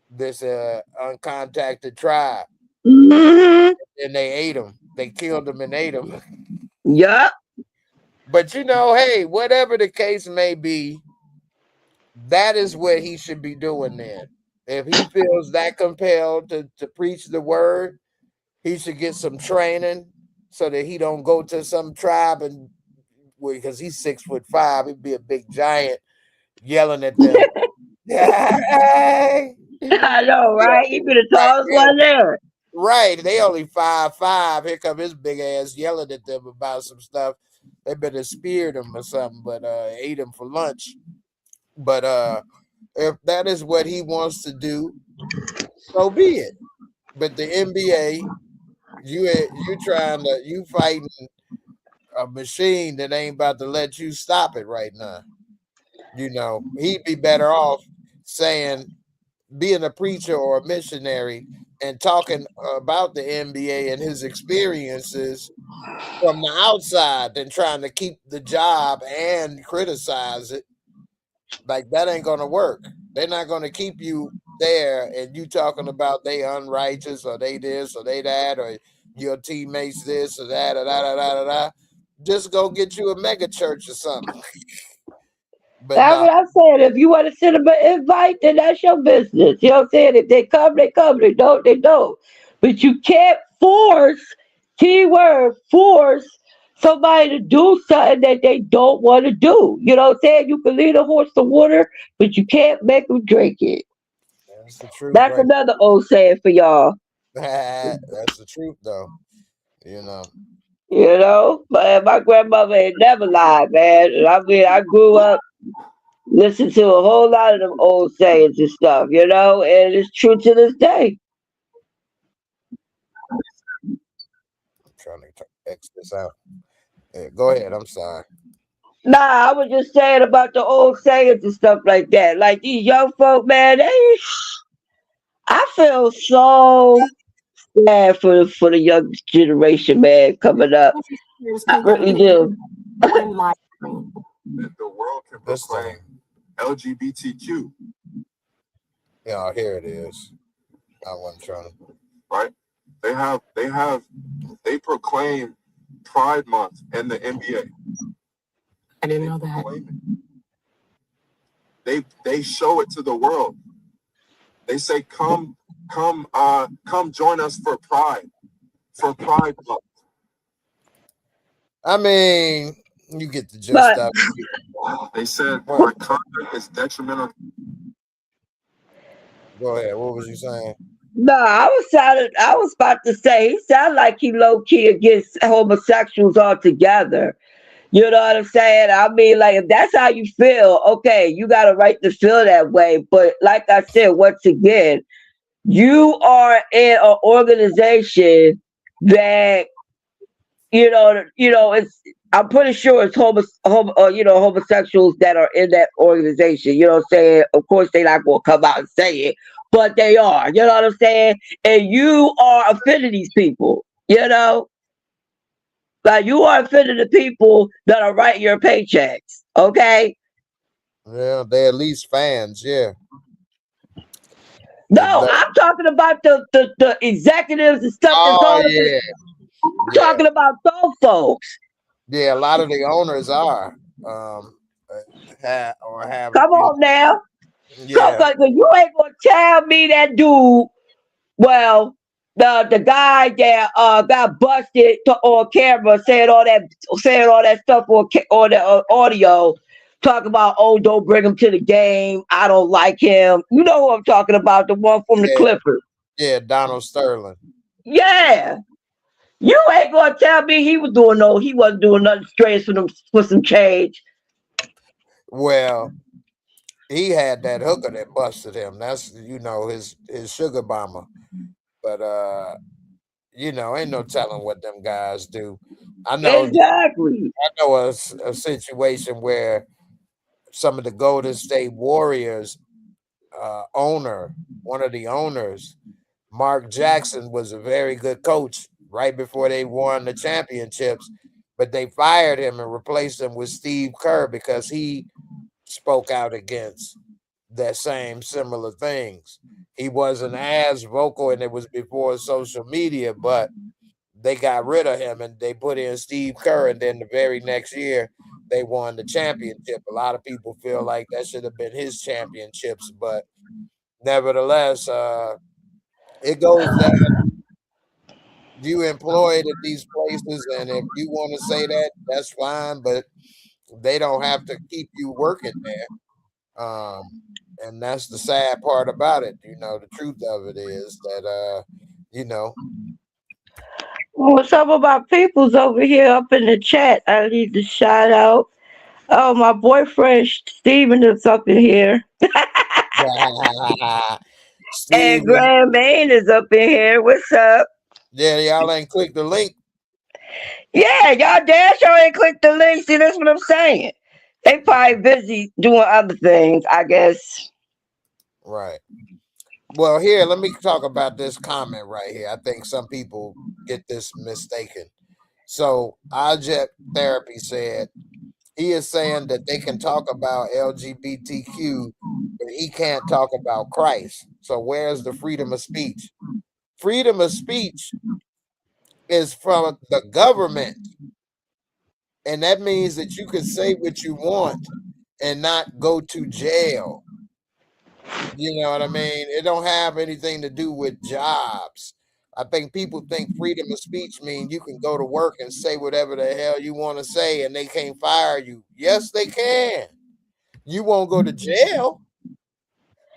this uncontacted tribe, Hmm. and they ate him. They killed him and ate him. Yup. But hey, whatever the case may be, that is what he should be doing then. If he feels that compelled to preach the word, he should get some training so that he don't go to some tribe and because he's 6'5", he'd be a big giant yelling at them. Hey, I know, right? He be the right, tallest one there. right. They only 5'5". Here come his big ass yelling at them about some stuff. They better speared him or something, but ate him for lunch. But if that is what he wants to do, so be it. But the NBA, you fighting a machine that ain't about to let you stop it right now. He'd be better off saying being a preacher or a missionary and talking about the NBA and his experiences from the outside than trying to keep the job and criticize it. Like that ain't gonna work. They're not gonna keep you there and you talking about they unrighteous or they this or they that or your teammates this or that or da da da da da. Just go get you a mega church or something. But That's no, what I'm saying. If you want to send them an invite, then that's your business. You know what I'm saying? If they come, they come. They don't, they don't. But you can't force, keyword, force somebody to do something that they don't want to do. You know what I'm saying? You can lead a horse to water, but you can't make them drink it. that's the truth, That's right? another old saying for y'all. That's the truth, though. You know. You know? But my grandmother ain't never lied, man. And I mean, I grew up listening to a whole lot of them old sayings and stuff, and it's true to this day. I'm trying to X this out. Yeah, go ahead. I'm sorry. Nah, I was just saying about the old sayings and stuff like that. Like these young folk, man, I feel so bad for the young generation, man, coming up. I really do. That the world can This proclaim thing. LGBTQ, Yeah, here it is. I wasn't trying to. right? They proclaim Pride Month in the NBA. I didn't know that. They show it to the world. They say, come join us for Pride Month. I mean, you get the gist But of it. They said my conduct is detrimental. Go ahead. What was you saying? no, I was about to say he sounded like he low key against homosexuals altogether. You know what I'm saying? I mean, like, if that's how you feel, okay, you got a right to feel that way. But like I said, once again, you are in an organization that, it's, I'm pretty sure it's homosexuals that are in that organization. You know what I'm saying? Of course, they're not going to come out and say it, but they are. You know what I'm saying? And you are offending these people, Like, you are offending the people that are writing your paychecks, okay? Yeah, they at least fans. Yeah. No, I'm talking about the executives and stuff that's Oh on it. yeah, I'm yeah, talking about those folks. yeah. A lot of the owners are have Come on now. Yeah, Cause you ain't gonna tell me that dude. Well, the guy that got busted on camera saying all that stuff on the audio, talk about, oh, don't bring him to the game. I don't like him. You know who I'm talking about? The one from the yeah, Clippers. yeah. Donald Sterling. Yeah. You ain't gonna tell me he wasn't doing nothing strange for some change. Well, he had that hooker that busted him. That's his sugar bomber. But ain't no telling what them guys do. I know Exactly. I know a situation where some of the Golden State Warriors one of the owners, Mark Jackson, was a very good coach right before they won the championships, but they fired him and replaced him with Steve Kerr because he spoke out against that same similar things. He wasn't as vocal, and it was before social media, but they got rid of him and they put in Steve Kerr, and then the very next year they won the championship. A lot of people feel like that should have been his championships, but nevertheless, it goes down. You employed at these places, and if you want to say that, that's fine, but they don't have to keep you working there. And that's the sad part about it. The truth of it is that you know, Well, some of my people's over here up in the chat. I need to shout out. Oh, my boyfriend Steven is up in here. And Steve, Grand Main is up in here. What's up? yeah, y'all ain't click the link. Yeah, y'all damn sure ain't clicked the link. See, that's what I'm saying. They probably busy doing other things, I guess. Right. Well, here, let me talk about this comment right here. I think some people get this mistaken. So, Object Therapy said he is saying that they can talk about LGBTQ, but he can't talk about Christ. So, where's the freedom of speech? Freedom of speech is from the government, and that means that you can say what you want and not go to jail. You know what I mean? It don't have anything to do with jobs. I think people think freedom of speech means you can go to work and say whatever the hell you want to say and they can't fire you. Yes, they can. You won't go to jail,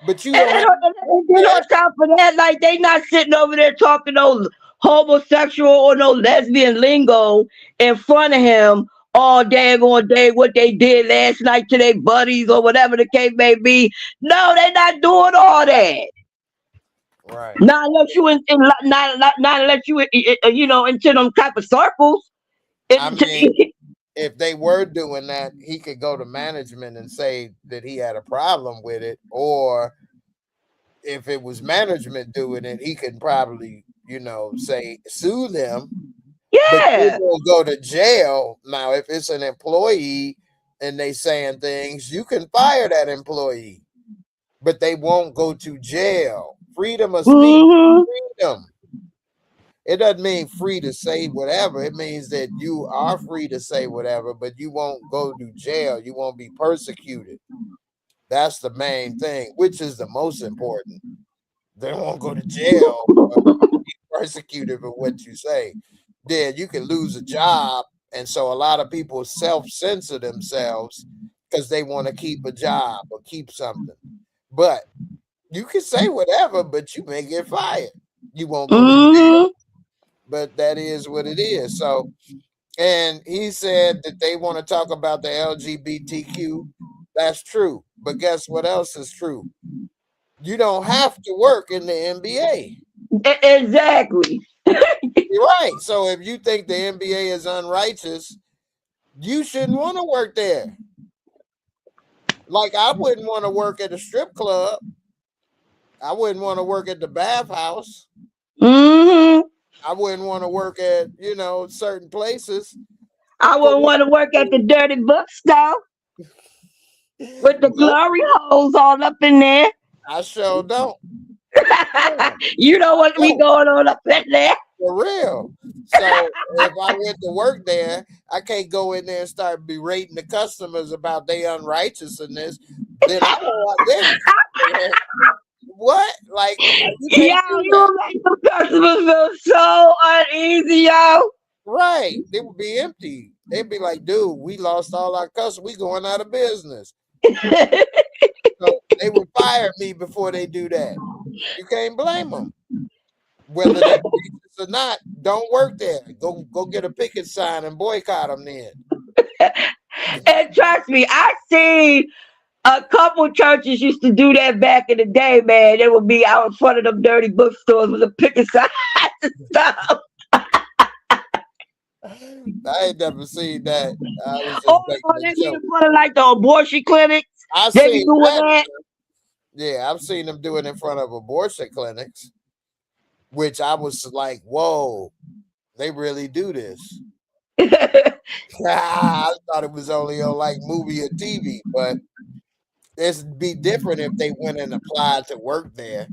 but you don't have And then on top of that, like they not sitting over there talking no homosexual or no lesbian lingo in front of him all day what they did last night to their buddies or whatever the case may be. No, they not doing all that. right. Not unless you not unless you into them type of circles. I mean, if they were doing that, he could go to management and say that he had a problem with it, or if it was management doing it, he could probably, say sue them. But they Yeah. will go to jail. Now, if it's an employee and they saying things, you can fire that employee, but they won't go to jail. Freedom of speech, Mm-hmm. freedom. It doesn't mean free to say whatever. It means that you are free to say whatever, but you won't go to jail. You won't be persecuted. That's the main thing, which is the most important. They won't go to jail, be persecuted for what you say. Then you can lose a job. And so a lot of people self-censor themselves because they want to keep a job or keep something. But you can say whatever, but you may get fired. You won't go to jail. Mm-hmm. But that is what it is. So, and he said that they want to talk about the LGBTQ. That's true. But guess what else is true? You don't have to work in the NBA. Exactly. You're right. So if you think the NBA is unrighteous, you shouldn't want to work there. Like I wouldn't want to work at a strip club. I wouldn't want to work at the bathhouse. Mm-hmm. I wouldn't want to work at, certain places. I For wouldn't want to work at the dirty bookstore with the Nope, glory holes all up in there. I sure don't. You know what we No, going on up in there? for real. So if I went to work there, I can't go in there and start berating the customers about their unrighteousness. Then I don't want them. What? Like, you Yo, can't do you that. make the customers feel so uneasy, yo. Right. They would be empty. They'd be like, dude, we lost all our customers. We going out of business. So they would fire me before they do that. You can't blame them. Whether they're racist or not, don't work there. Go get a picket sign and boycott them then. And trust me, I seen a couple churches used to do that back in the day, man. They would be out in front of them dirty bookstores with a picket sign and stuff. I ain't never seen that. I was just Or making they a be joke. in front of like the abortion clinics. I've They be seen doing that. that. Yeah, I've seen them do it in front of abortion clinics, which I was like, whoa, they really do this. I thought it was only on like movie or TV, but it'd be different if they went and applied to work there.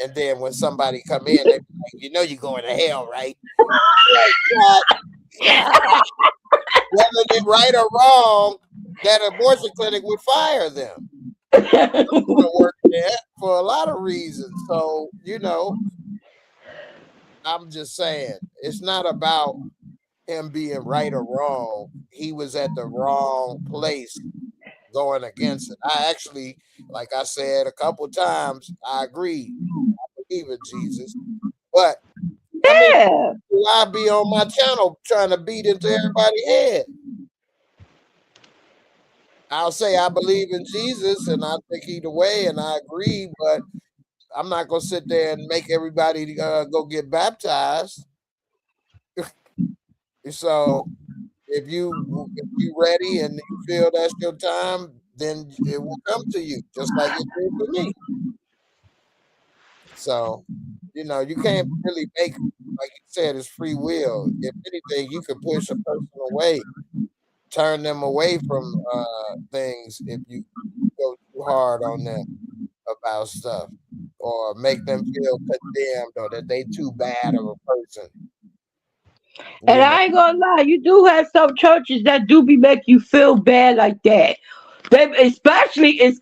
And then when somebody come in, they be like, you know you're going to hell, right? Like, what? Whether they're right or wrong, that abortion clinic would fire them. To work there for a lot of reasons. So, I'm just saying, it's not about him being right or wrong. He was at the wrong place going against it. I actually, like I said a couple times, I agree. I believe in Jesus. But I mean, Yeah. I be on my channel trying to beat into everybody's head. I'll say I believe in Jesus and I think he the way and I agree, but I'm not gonna sit there and make everybody go get baptized. So if you ready and you feel that's your time, then it will come to you, just like it did for me. So, you can't really make, like you said, it's free will. If anything, you could push a person away, turn them away from things if you go too hard on them about stuff, or make them feel condemned or that they too bad of a person. And I ain't gonna lie, you do have some churches that do be make you feel bad like that. They especially if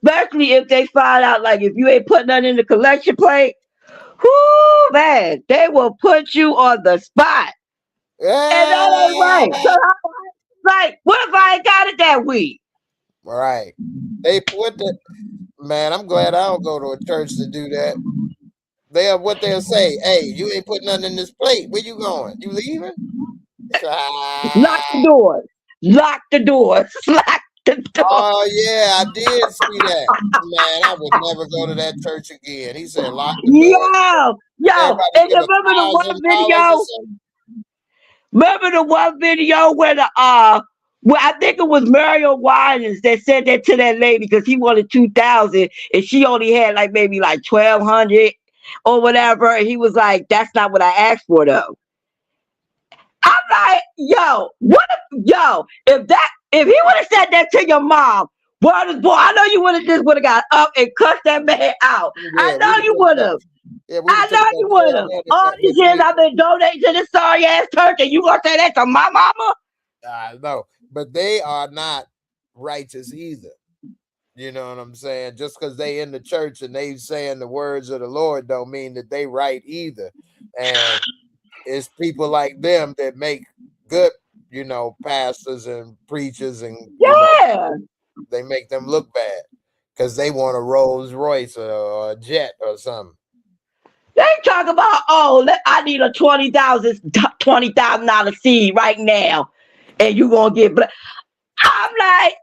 they find out like if you ain't putting nothing in the collection plate, whoo man, they will put you on the spot. And that ain't right. So like, what if I ain't got it that week? Right. They put the man, I'm glad I don't go to a church to do that. They'll say, hey, you ain't putting nothing in this plate. Where you going? You leaving? Lock the doors. Lock the doors. Lock the doors. Oh yeah, I did see that. Man, I would never go to that church again. He said lock the door. Yo, Everybody and give remember the one $1,000 or video? something. Remember the one video where well, I think it was Mario Winans that said that to that lady because he wanted 2,000 and she only had like maybe like 1,200 or whatever. And he was like, "That's not what I asked for, though." I'm like, yo, if he would have said that to your mom, boy, I know you would have got up and cussed that man out. I know you would have. I know you would have. All these years I've been donating to this sorry ass church, and you gonna say that to my mama? I know, but they are not righteous either. You know what I'm saying? Just because they in the church and they saying the words of the Lord don't mean that they right either. And it's people like them that make good, pastors and preachers, and they make them look bad because they want a Rolls Royce or a jet or something. They talk about, I need a $20,000 seed right now, and you gonna get. I'm like,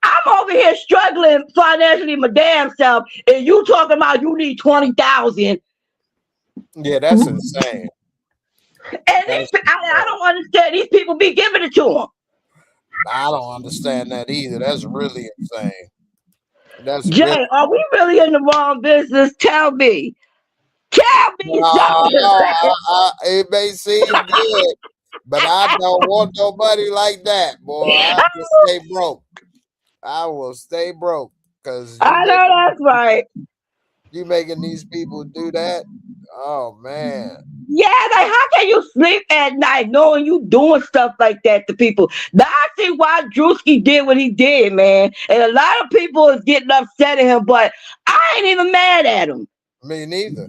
I'm over here struggling financially, my damn self, and you talking about you need 20,000. Yeah, that's insane. And I don't understand. These people be giving it to them. I don't understand that either. That's really insane. Jay, are we really in the wrong business? Tell me. Tell me something. It may seem good, but I don't want nobody like that, boy. I just stay broke. I will stay broke because I know that's right. You making these people do that? Oh man. Yeah, like how can you sleep at night knowing you doing stuff like that to people? Now I see why Drewski did what he did, man. And a lot of people is getting upset at him, but I ain't even mad at him. Me neither.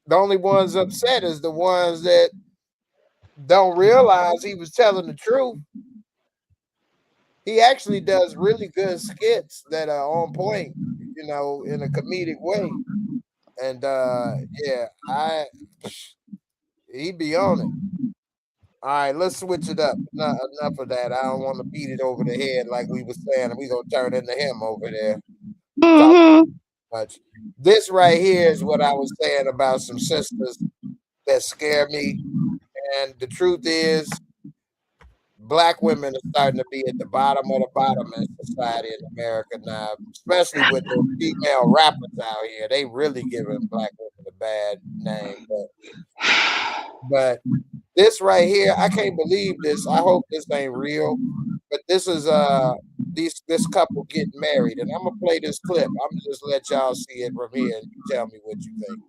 The only ones upset is the ones that don't realize he was telling the truth. He actually does really good skits that are on point, you know, in a comedic way. And yeah, he be on it. All right, let's switch it up. Enough of that. I don't want to beat it over the head like we was saying. We gonna turn into him over there. Talk much. This right here is what I was saying about some sisters that scare me. And the truth is, Black women are starting to be at the bottom of the bottom in society in America now, especially with the female rappers out here. They really giving Black women a bad name. But this right here, I can't believe this. I hope this ain't real. But this is this couple getting married, and I'm gonna play this clip. I'm gonna just let y'all see it from here, and you tell me what you think.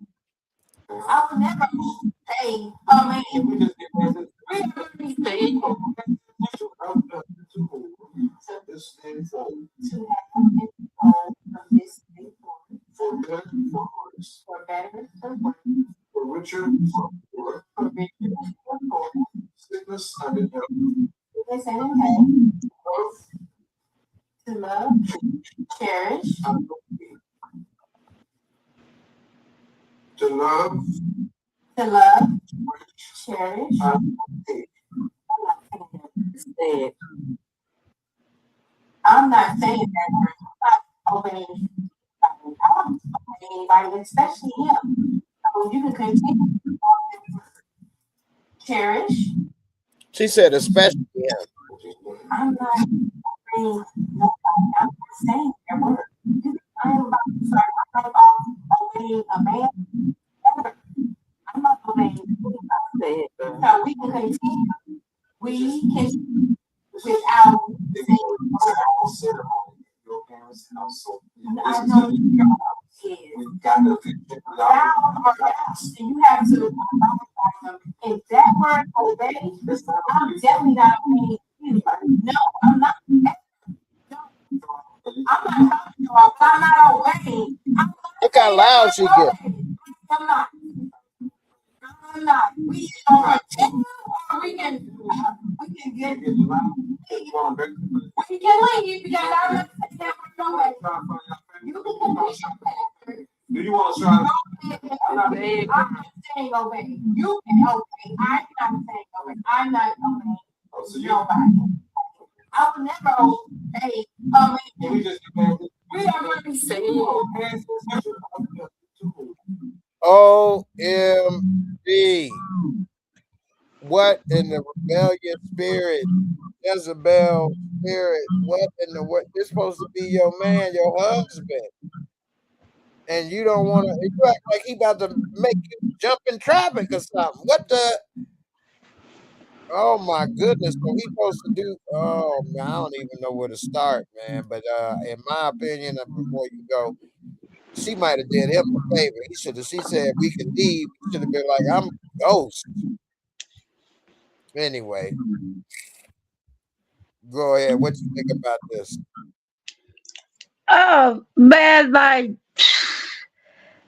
I would never say, oh man, we just get married. For better, for worse, for better, for worse, for richer, for poor, for richer, for poor, sickness and in health, sickness and in health, to love, cherish, to love, cherish. I'm not saying that I'm not obeying. I don't obey anybody, especially him. So you can continue to cherish. She said, especially him. I'm not obeying nobody. I'm not saying their word. I'm not obeying a man. I'm not obeying anybody. So we can continue. We can without saying your parents' household. I know you got to figure you have to if that word obey, I'm definitely not obeying you. No, I'm not. No. I'm not talking about I'm not obeying. Look how loud she gets. I'm not. I'm not. We can continue or we can get we can leave because I'm not saying that we're going. You can continue. Do you want to try? I'm not saying obey. You can obey. I'm not saying obey. I'm not obeying nobody. I would never obey. We are going to be saying OMG. What in the rebellious spirit, Jezebel spirit, what in the what? You're supposed to be your man, your husband. And you don't want to, you act like he about to make you jump in traffic or something. What the? Oh my goodness. So he's supposed to do, oh man, I don't even know where to start, man. But in my opinion, before you go, she might have did him a favor. She said we could leave. He should have been like, I'm a ghost. Anyway, go ahead. What you think about this? Oh man, like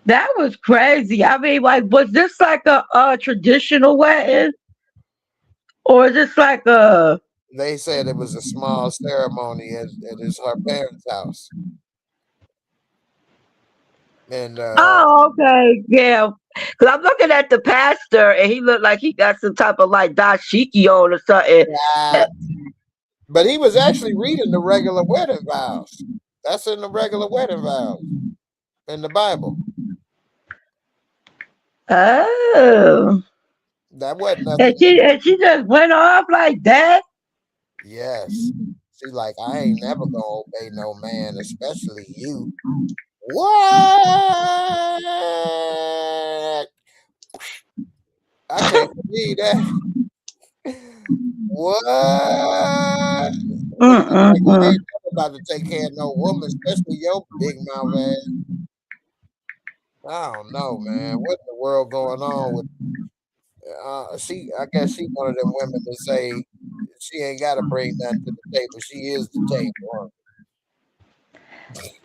that was crazy. I mean, like, was this like a traditional wedding, or is this like a? They said it was a small ceremony at her parents' house. And Oh, okay, yeah. Because I'm looking at the pastor, and he looked like he got some type of like dashiki on or something. But he was actually reading the regular wedding vows. That's in the regular wedding vows in the Bible. Oh. That wasn't nothing. And she just went off like that? Yes. She's like, I ain't never gonna obey no man, especially you. What? I can't believe that. What? I ain't never about to take care of no woman, especially your big mouth ass. I don't know, man. What in the world going on with I guess she one of them women that say she ain't gotta bring nothing to the table. She is the table.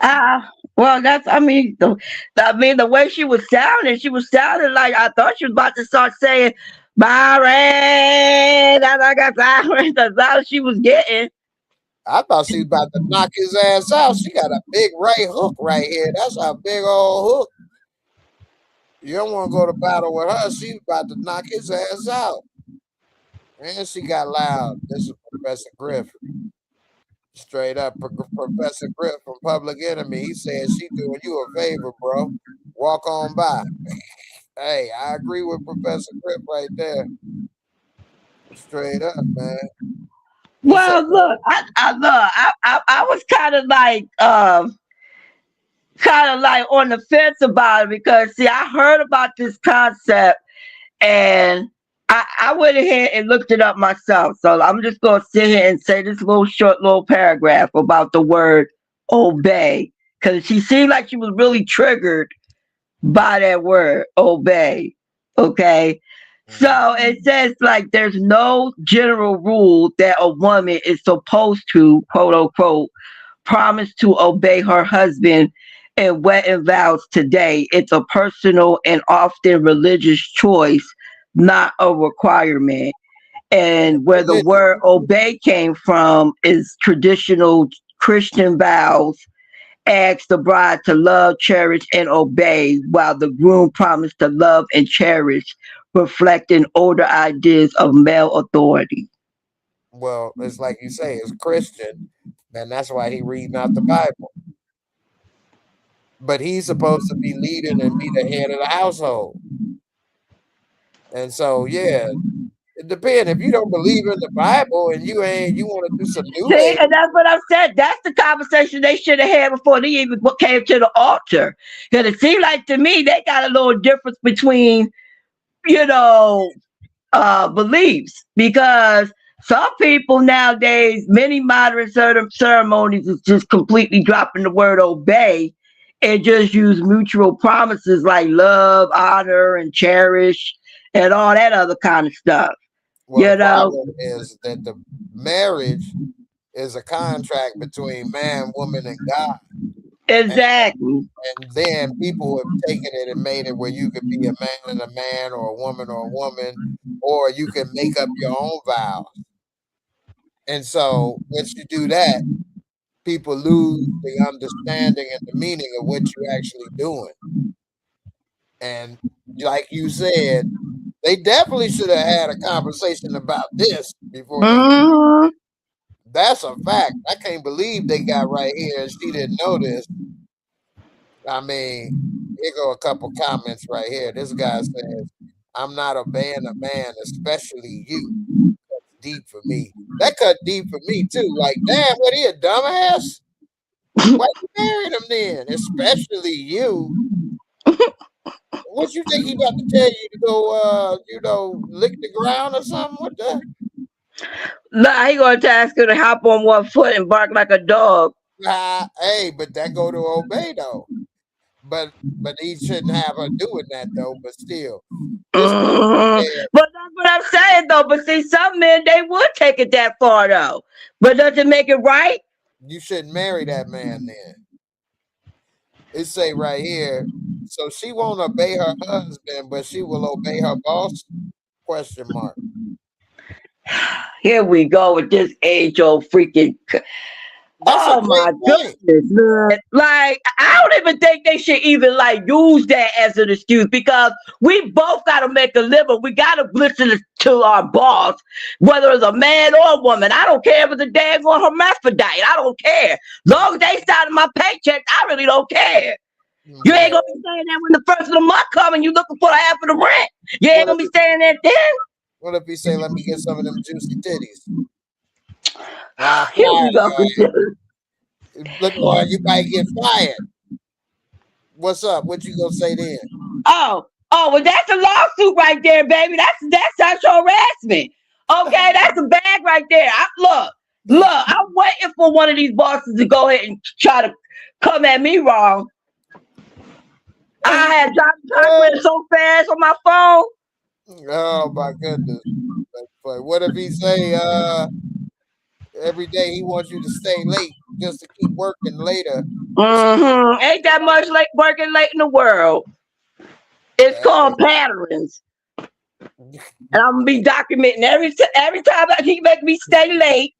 Huh? Well, that's, the way she was sounding like, I thought she was about to start saying, Byron, that's like a Byron, that's all she was getting. I thought she was about to knock his ass out. She got a big right hook right here. That's a big old hook. You don't want to go to battle with her. She's about to knock his ass out. And she got loud. This is Professor Griff. Straight up, Professor Griff from Public Enemy. He said she doing you a favor, bro. Walk on by. Hey, I agree with Professor Griff right there. Straight up, man. Well, look, I was kind of like on the fence about it, because see, I heard about this concept, and I went ahead and looked it up myself. So I'm just gonna sit here and say this short little paragraph about the word obey, because she seemed like she was really triggered by that word obey. Okay. So it says, like, there's no general rule that a woman is supposed to, quote unquote, promise to obey her husband in wedding vows today. It's a personal and often religious choice, not a requirement. And where the word obey came from is traditional Christian vows asked the bride to love, cherish, and obey, while the groom promised to love and cherish, reflecting older ideas of male authority. Well, it's like you say, it's Christian, and that's why he reading out the Bible. But he's supposed to be leading and be the head of the household. And so, yeah, it depends. If you don't believe in the Bible and you want to do some new See, age. and that's what I've said. That's the conversation they should have had before they even came to the altar. Because it seemed like to me they got a little difference between, beliefs. Because some people nowadays, many modern ceremonies is just completely dropping the word obey and just use mutual promises like love, honor, and cherish, and all that other kind of stuff. Well, the problem is that the marriage is a contract between man, woman, and God. Exactly. And then people have taken it and made it where you could be a man and a man, or a woman, or you can make up your own vows. And so once you do that, people lose the understanding and the meaning of what you're actually doing. And like you said, they definitely should have had a conversation about this before they. That's a fact. I can't believe they got right here and she didn't know this. I mean, here go a couple comments right here. This guy says, I'm not obeying a man, especially you. That's deep for me. That cut deep for me too. Like, damn, what, he a dumbass? Why you married him then? Especially you. What you think he about to tell you to go lick the ground or something? What the? Nah, he gonna ask her to hop on one foot and bark like a dog. Hey, but that go to obey though. But he shouldn't have her doing that though. But still, this But that's what I'm saying though. But see, some men, they would take it that far though. But does it make it right? You shouldn't marry that man then. It say right here, so she won't obey her husband, but she will obey her boss? Question mark. Here we go with this age-old freaking. Oh my goodness, man. Like, I don't even think they should even like use that as an excuse, because we both gotta make a living. We gotta listen to our boss, whether it's a man or a woman. I don't care if it's a daggone hermaphrodite. I don't care. Long as they sign my paycheck, I really don't care. You ain't gonna be saying that when the first of the month come and you looking for half of the rent. You ain't gonna be saying that then. What if he say, let me get some of them juicy titties? Here we go. Look, boy, you might get fired. What's up? What you gonna say then? Oh, well, that's a lawsuit right there, baby. That's sexual harassment. Okay, that's a bag right there. Look, I'm waiting for one of these bosses to go ahead and try to come at me wrong. I had dropped chocolate so fast on my phone. Oh my goodness. But what if he say every day he wants you to stay late just to keep working later? Ain't that much late working late in the world. It's called patterns. And I'm gonna be documenting every time he make me stay late,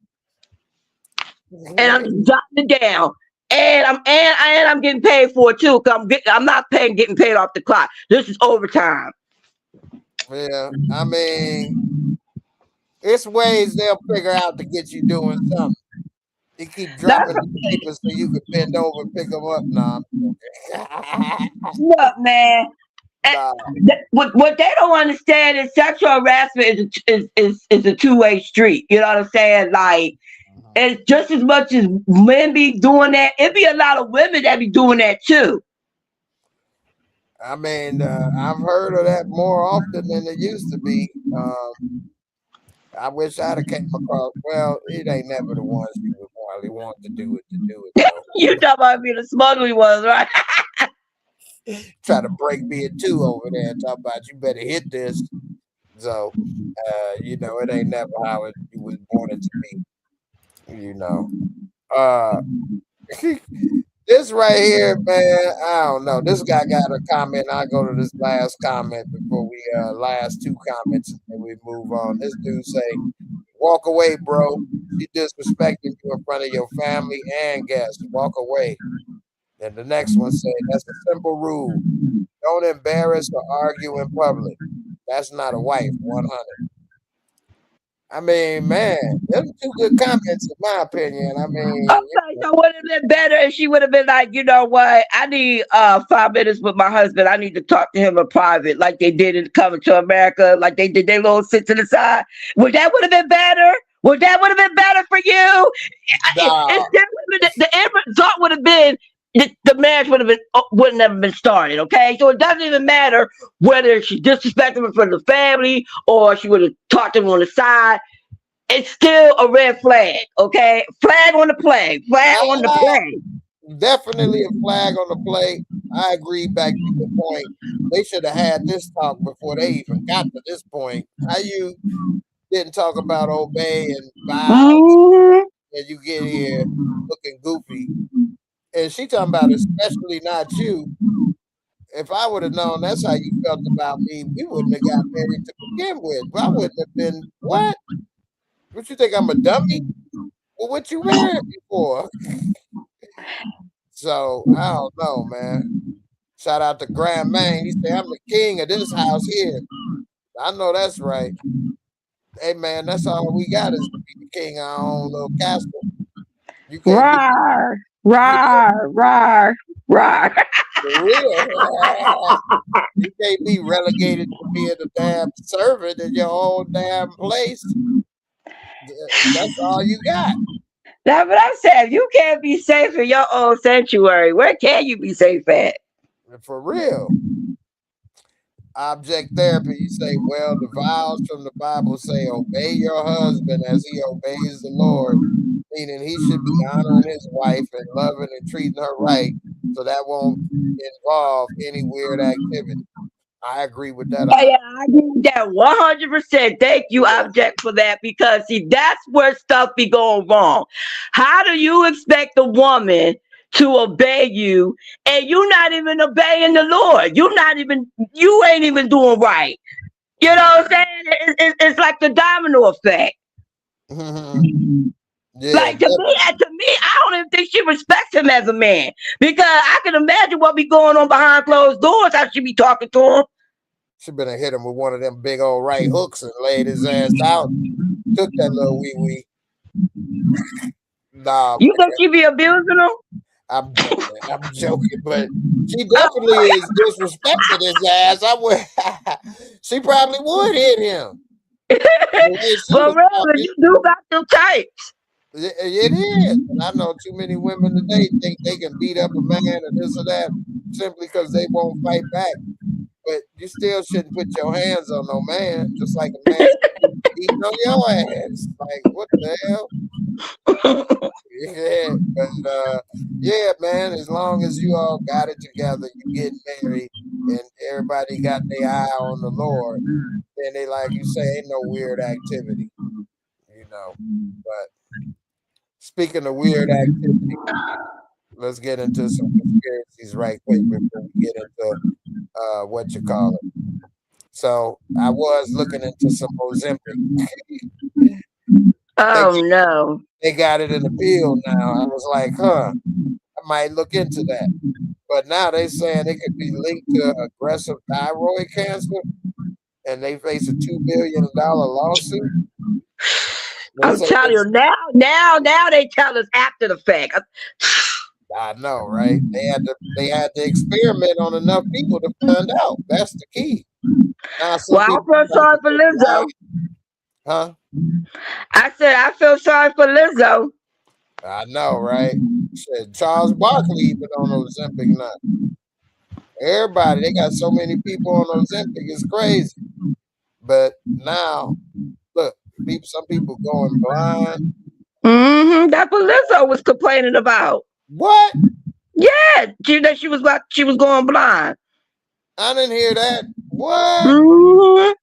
and I'm just jotting it down. And I'm getting paid for it too. Cause I'm not getting paid off the clock. This is overtime. Yeah, I mean, it's ways they'll figure out to get you doing something. You keep dropping the papers so you can bend over and pick them up. Nah, look, man. Nah. What they don't understand is sexual harassment is a two-way street. You know what I'm saying? Like, it's just as much as men be doing that. It be a lot of women that be doing that too. I mean, I've heard of that more often than it used to be. I wish I'd have came across. Well, it ain't never the ones you would probably want to do it. Though. You talking about me the smuggling ones, right? Try to break me in two over there and talk about you better hit this. So, you know, it ain't never how you was wanted to be. You know, this right here, man. I don't know. This guy got a comment. I'll go to this last comment before we last two comments and we move on. This dude say, "Walk away, bro. She disrespecting you in front of your family and guests. Walk away." And the next one said, "That's a simple rule. Don't embarrass or argue in public. That's not a wife." 100. I mean, man, those are two good comments in my opinion. I mean, okay, so would have been better if she would have been like, you know what? I need 5 minutes with my husband. I need to talk to him in private, like they did in Coming to America, like they did their little sit to the side. Would that would have been better? Would that would have been better for you? Nah. The end result would have been the marriage wouldn't have been started. Okay, so it doesn't even matter whether she disrespected him in front of the family or she would have talked to him on the side. It's still a red flag. Okay, flag on the play. Flag on the play. Definitely a flag on the play. I agree. Back to the point, they should have had this talk before they even got to this point. How you didn't talk about obey and vow, and you get here looking goofy. And she talking about especially not you. If I would have known that's how you felt about me, we wouldn't have got married to begin with. I wouldn't have been what? What you think I'm a dummy? Well, what you married me for? So I don't know, man. Shout out to Grand Man. He said, "I'm the king of this house here." I know that's right. Hey man, that's all we got is to be the king of our own little castle. You can't rawr. For real. You can't be relegated to being a damn servant in your own damn place. That's all you got. That's what I'm saying. You can't be safe in your own sanctuary. Where can you be safe at? For real. Object therapy, you say, well, the vows from the Bible say, obey your husband as he obeys the Lord, meaning he should be honoring his wife and loving and treating her right, so that won't involve any weird activity. I agree with that. Yeah, I agree with that 100%. Thank you, Object, for that, because see, that's where stuff be going wrong. How do you expect a woman to obey you and you're not even obeying the Lord? You ain't even doing right. You know what I'm saying? It's like the domino effect. Yeah, like to me, I don't even think she respects him as a man, because I can imagine what be going on behind closed doors. How she be talking to him. She better hit him with one of them big old right hooks and laid his ass out. Took that little wee. Nah, you think she be abusing him? I'm joking, but she definitely is disrespecting his ass. She probably would hit him. But really, you do got them types. It is. And I know too many women today think they can beat up a man or this or that simply because they won't fight back. But you still shouldn't put your hands on no man, just like a man beating on your ass. Like, what the hell? Yeah, but yeah, man, as long as you all got it together, you get married, and everybody got their eye on the Lord, then they, like you say, ain't no weird activity, you know. But speaking of weird activity, let's get into some conspiracies right quick before we get into what you call it. So I was looking into some Ozempic. Oh no. They got it in the pill now. I was like, huh, I might look into that. But now they saying it could be linked to aggressive thyroid cancer, and they face a $2 billion lawsuit. They I'm say telling you now they tell us after the fact. I know, right? They had to experiment on enough people to find out. That's the key. Now some Well, I people feel sorry for Lizzo. huh? I said I feel sorry for Lizzo. I know, right? Shit, Charles Barkley even on Ozempic now. Everybody, they got so many people on Ozempic, it's crazy. But now, look, some people going blind. Mm-hmm. That's what Lizzo was complaining about. What? Yeah, she was going blind. I didn't hear that. What? Mm-hmm.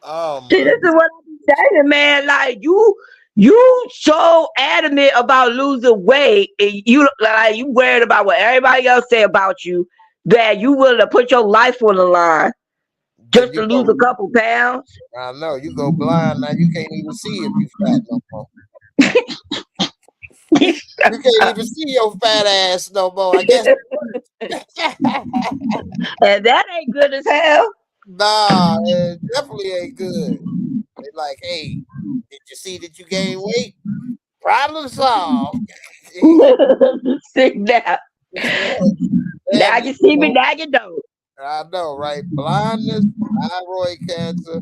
Oh See, my! this is what I'm saying, man. Like you so adamant about losing weight, and you worried about what everybody else say about you, that you willing to put your life on the line Then just to you lose go. a couple pounds. I know you go blind now. You can't even see if you fat no more. You can't even see your fat ass no more. I guess. And that ain't good as hell. Nah, it definitely ain't good. They like, hey, did you see that you gained weight? Problem solved. See now. Now you see me, now you don't. I know, right? Blindness, thyroid cancer,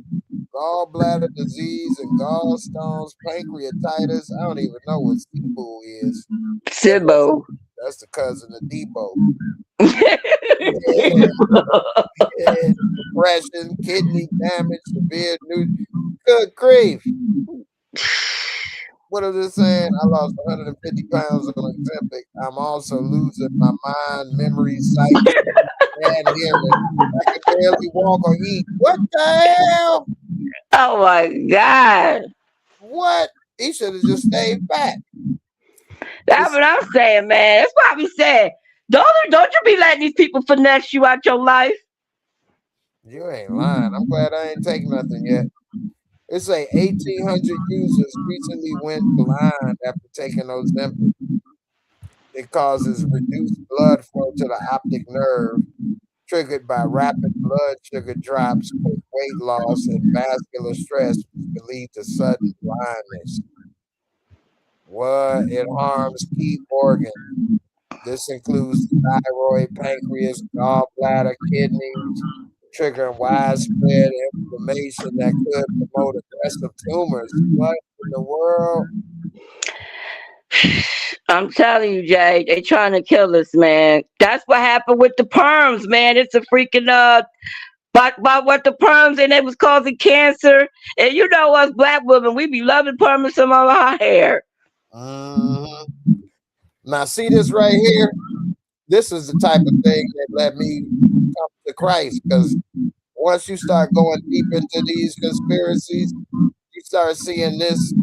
gallbladder disease, and gallstones, pancreatitis. I don't even know what SIBO is. Sibo. That's the cousin of Debo. Depression, kidney damage, severe good grief. What is it saying? I lost 150 pounds on Ozempic. I'm also losing my mind, memory, sight, and hearing. I can barely walk or eat. What the hell? Oh my God. What? He should have just stayed fat. That's what I'm saying, man. That's why we said, don't you be letting these people finesse you out your life. You ain't lying. I'm glad I ain't taking nothing yet. It's a 1,800 users recently went blind after taking Ozempic. It causes reduced blood flow to the optic nerve, triggered by rapid blood sugar drops, quick weight loss, and vascular stress, which can lead to sudden blindness. What? It harms key organs. This includes the thyroid, pancreas, gallbladder, kidneys, triggering widespread inflammation that could promote aggressive tumors. What in the world? I'm telling you, Jay, they trying to kill us, man. That's what happened with the perms, man. It's a freaking about what the perms and it was causing cancer. And you know us black women, we be loving perms some of our hair. Mm-hmm. Now, see this right here? This is the type of thing that let me come to Christ, because once you start going deep into these conspiracies, you start seeing this,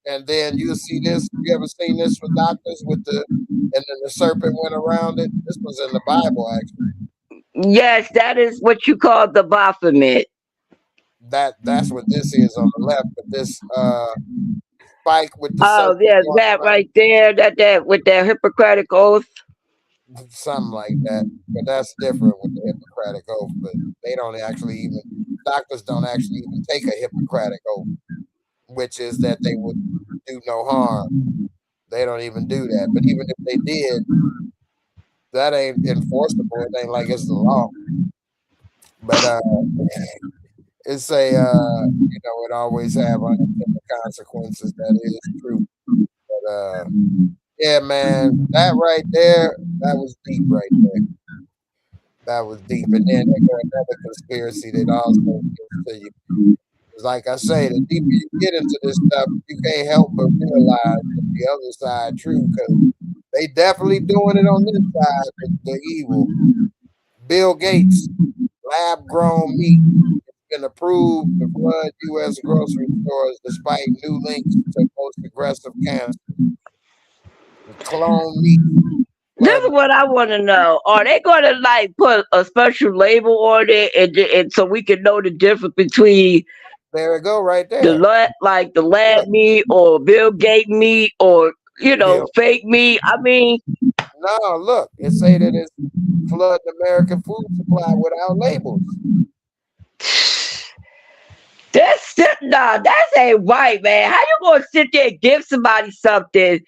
and then you'll see this. You ever seen this with doctors with and then the serpent went around it? This was in the Bible, actually. Yes, that is what you call the Baphomet. That's what this is on the left, but this spike with the Oh, serpent yeah, going that around, right there, that with that Hippocratic oath. something like that. But that's different with the Hippocratic oath. But they don't actually even doctors don't actually even take a Hippocratic oath, which is that they would do no harm. They don't even do that. But even if they did, that ain't enforceable. It ain't like it's the law. But it's a it always have unintended consequences. That is true. But yeah, man, that right there, that was deep right there. That was deep. And then they got another conspiracy that also gives to you. Like I say, the deeper you get into this stuff, you can't help but realize that the other side true, because they definitely doing it on this side, the evil. Bill Gates, lab-grown meat, been approved to flood U.S. grocery stores despite new links to most aggressive cancer. Clone meat. This is what I want to know. Are they going to like put a special label on it, and so we can know the difference between There we go, right the there. the lab meat or Bill Gates meat or Bill. fake meat? I mean, No, look, it say that it's flood the American food supply without labels. That's ain't right, man. How you gonna sit there and give somebody something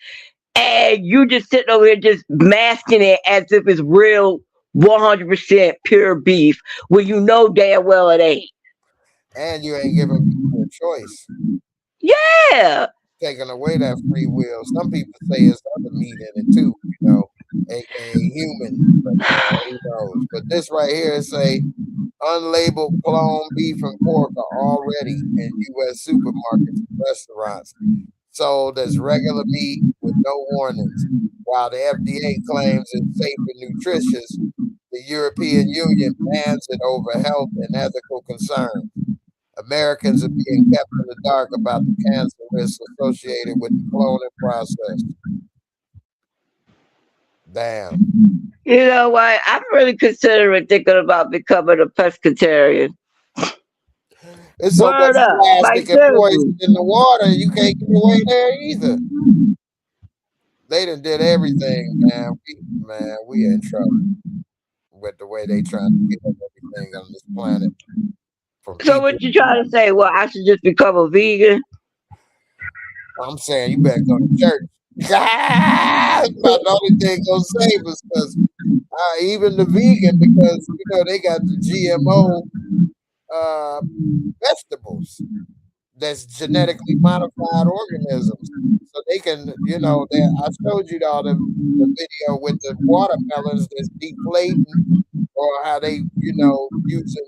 and you just sitting over here just masking it as if it's real 100% pure beef when you know damn well it ain't? And you ain't giving people a choice. Yeah. Taking away that free will. Some people say it's other meat in it too, aka human, but who knows? But this right here is say unlabeled clone beef and pork are already in U.S. supermarkets and restaurants sold as regular meat with no warnings. While the FDA claims it's safe and nutritious, the European Union bans it over health and ethical concerns. Americans are being kept in the dark about the cancer risks associated with the cloning process. Damn. You know what? I'm really considering thinking about becoming a pescatarian. It's so much Word up. Like plastic and poison seriously. in the water, you can't get away there either. They done did everything, man. We in trouble with the way they trying to get everything on this planet. From So people, what you trying to say? Well, I should just become a vegan? I'm saying you better go to church. That's about the only thing gonna save us, because even the vegan, because they got the GMO vegetables that's genetically modified organisms, so they can, I showed you all the video with the watermelons that's deflating, or how they, using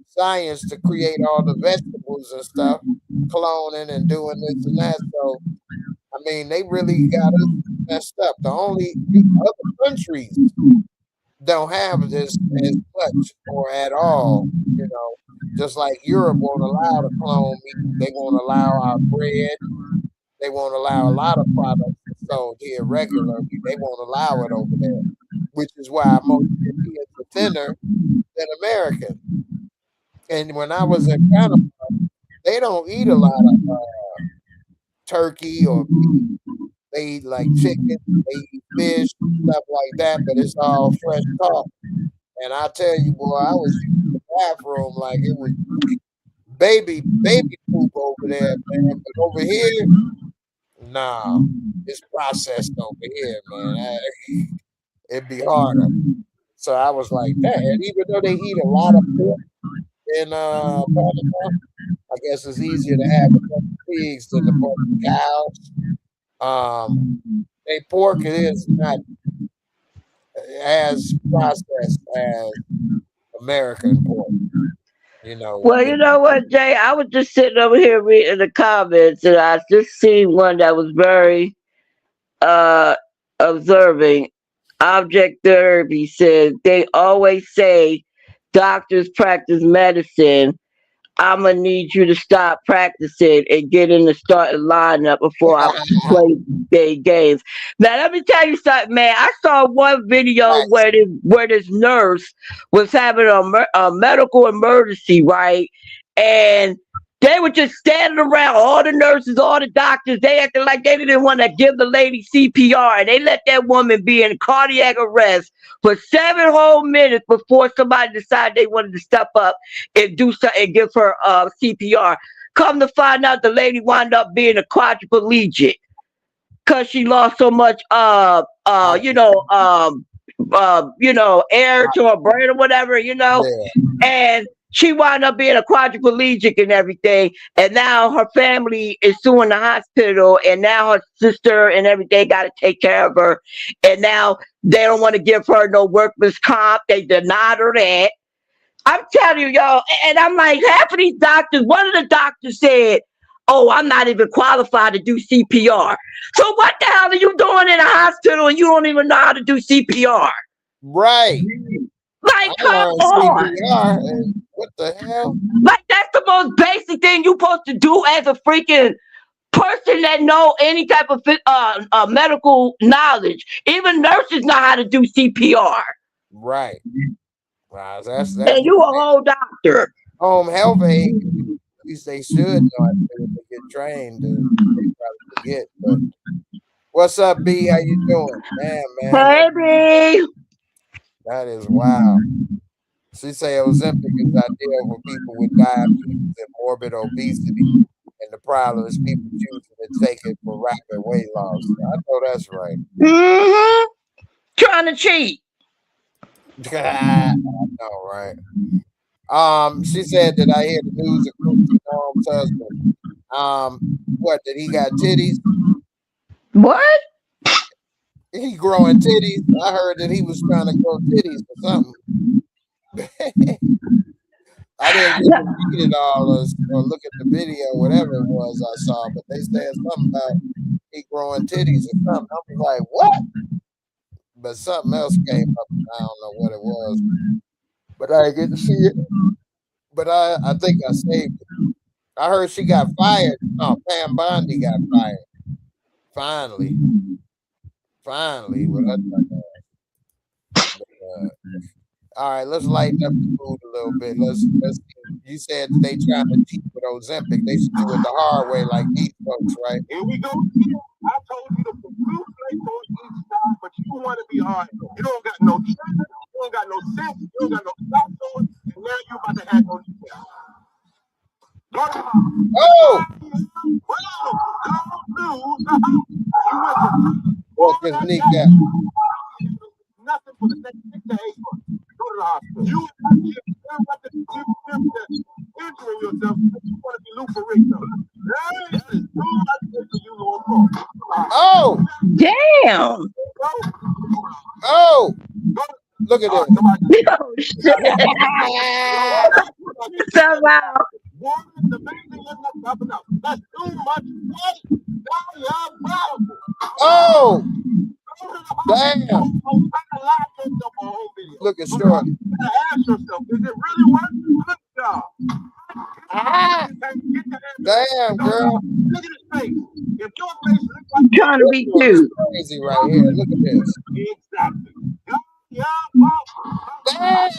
science to create all the vegetables and stuff, cloning and doing this and that. So, I mean, they really got us messed up. The only other countries don't have this as much or at all, just like Europe won't allow the clone meat. They won't allow our bread. They won't allow a lot of products sold here regularly. They won't allow it over there, which is why most Europeans are thinner than Americans. And when I was in Canada, they don't eat a lot of turkey or beef. They eat like chicken, they eat fish, stuff like that, but it's all fresh caught. And I tell you, boy, I was using the bathroom like it was baby poop over there, man. But over here, nah, it's processed over here, man. It'd be harder. So I was like that. And even though they eat a lot of pork in Panama, I guess it's easier to have a bunch of pigs than a bunch of cows. They pork is not as processed as American pork. Well, you know what, Jay? I was just sitting over here reading the comments, and I just seen one that was very observing. Object Therapy said they always say doctors practice medicine. I'm gonna need you to stop practicing and get in the starting lineup before I play their games. Now let me tell you something, man. I saw one video where this nurse was having a medical emergency, right? And they were just standing around, all the nurses, all the doctors. They acted like they didn't want to give the lady CPR, and they let that woman be in cardiac arrest for 7 whole minutes before somebody decided they wanted to step up and do something and give her CPR. Come to find out, the lady wound up being a quadriplegic because she lost so much air to her brain or whatever, and she wound up being a quadriplegic and everything. And now her family is suing the hospital, and now her sister and everything got to take care of her. And now they don't want to give her no workman's comp. They denied her that. I'm telling you, y'all, and I'm like, half of these doctors, one of the doctors said, "Oh, I'm not even qualified to do CPR." So what the hell are you doing in a hospital and you don't even know how to do CPR? Right. Like, I come learned on. CPR. And what the hell? Like, that's the most basic thing you're supposed to do as a freaking person that know any type of medical knowledge. Even nurses know how to do CPR. Right. Wow, that's And you a whole doctor. home health aid. At least they should know how to do it. They get trained. They probably forget. But what's up, B? How you doing? Damn, man. Baby. That is wild. She say Ozempic is ideal for people with diabetes and morbid obesity. And the problem is people choosing to take it for rapid weight loss. I know that's right. Mm-hmm. Trying to cheat. I know, right? She said that I hear the news of Christy Norm's husband. What, did he got titties? What? He growing titties. I heard that he was trying to grow titties or something. I didn't get to read it all or look at the video, whatever it was I saw, but they said something about he growing titties or something. I was like, what? But something else came up. I don't know what it was, but I didn't get to see it. But I think I saved it. I heard she got fired. No, Pam Bondi got fired. Finally. Well, all right, let's lighten up the mood a little bit. Let's. You said that they trying to cheat with Ozempic. They should do it the hard way, like these folks, right? Here we go. I told you to put two plates on each side, but you want to be hard. You don't got no trigger, you don't got no sense, you don't got no stop on, and now you about to have no detail. Oh! What's his kneecap? Nothing for the next 6 to 8 months. Go to the hospital. You injuring yourself because you want to be Lou Ferrigno. That is too much for you, Lord. Oh! Damn. Oh! Look at that. Oh, shit. Somehow. The main thing is not enough. That's too much weight. Oh! Damn! Look at Shorty. Ask yourself, is it really worth it? Good job. Damn, girl. Look at his face. If your face looks like Trying to be cute. Crazy right here. Look at this. exactly. Damn!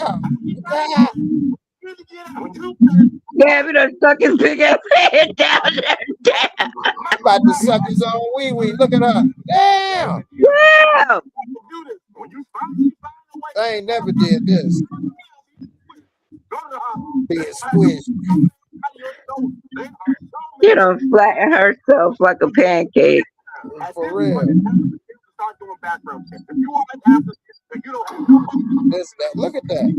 Damn, he done stuck his big ass head down there. Damn. I'm about to suck his own wee wee. Look at her. Damn! Damn. I ain't never did this. Being squished. She done flatten herself like a pancake. For real. Start doing background checks. If you want to have this, if you don't have no This, that. Look at that.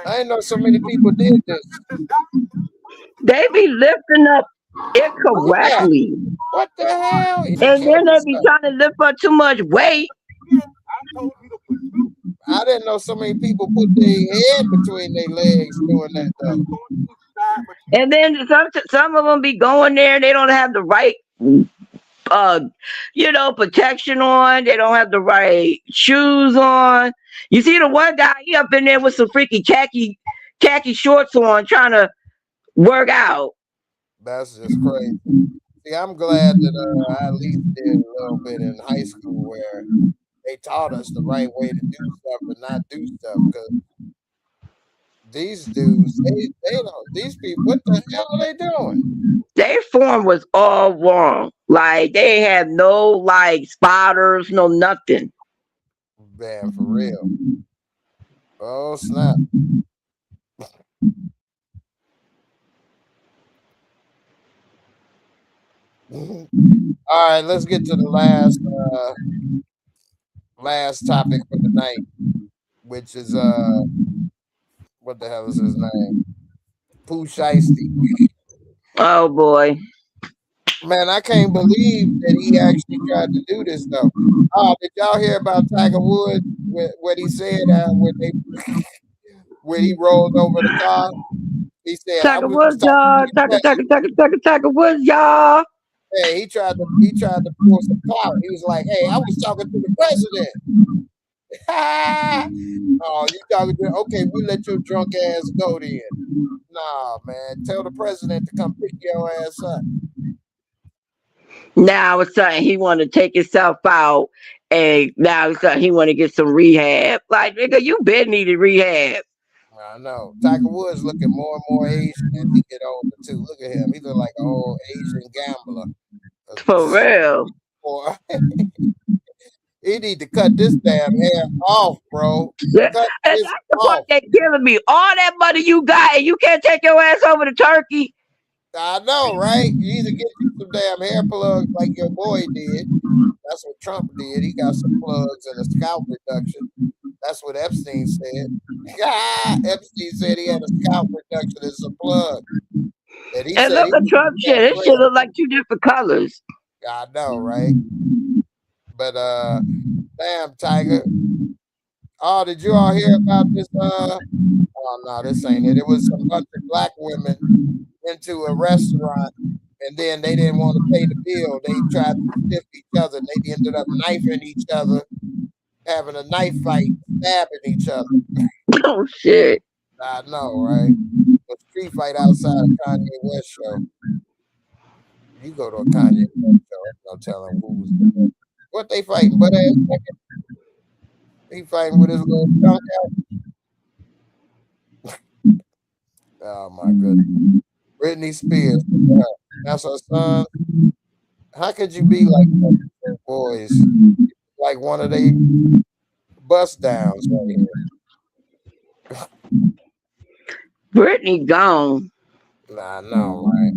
I didn't know so many people did this. They be lifting up incorrectly. What the hell? And then they be trying to lift up too much weight. I didn't know so many people put their head between their legs doing that though. And then some of them be going there, they don't have the right protection on. They don't have the right shoes on. You see the one guy, he up in there with some freaky khaki shorts on trying to work out. That's just crazy. See, I'm glad that I at least did a little bit in high school where they taught us the right way to do stuff and not do stuff, because these dudes, they don't, these people, what the hell are they doing? Their form was all wrong. Like, they have no, like, spotters, no nothing. Man, for real. Oh, snap. All right, let's get to the last topic for the night, which is what the hell is his name? Poo Sheisty. Oh boy. Man, I can't believe that he actually tried to do this though. Oh, did y'all hear about Tiger Woods? What he said when they when he rolled over the car. He said, "I Tiger was Woods, talking y'all. to the Tiger Woods, y'all. Hey, he tried to pull some clout. He was like, "Hey, I was talking to the president." Oh, you talking to? Okay, we let your drunk ass go then. Nah, man. Tell the president to come pick your ass up. Now it's saying he want to take himself out, and now it's saying he want to get some rehab. Like, nigga, you been needed rehab. I know. Tiger Woods looking more and more Asian as he get older too. Look at him. He look like an old Asian gambler. For real. Boy, he need to cut this damn hair off, bro. Cut And this that's the part off. that killing me. All that money you got, and you can't take your ass over to Turkey. I know, right? You either get you some damn hair plugs like your boy did. That's what Trump did. He got some plugs and a scalp reduction. That's what Epstein said. Epstein said he had a scalp reduction and some plugs. And he And said look at Trump shit. It shit look like two different colors. I know, right? But damn, Tiger. Oh, did you all hear about this? Oh no, this ain't it. It was some bunch of black women into a restaurant, and then they didn't want to pay the bill. They tried to stiff each other, and they ended up knifing each other, having a knife fight, stabbing each other. Oh shit! I know, right? A street fight outside a Kanye West show. You go to a Kanye West show, no telling who's what they fighting, butt ass nigga. He fighting with his little junk out. Oh my goodness. Britney Spears. That's her son. How could you be like that, boys? Like one of they bust downs right here. Britney gone. Nah, I know, right?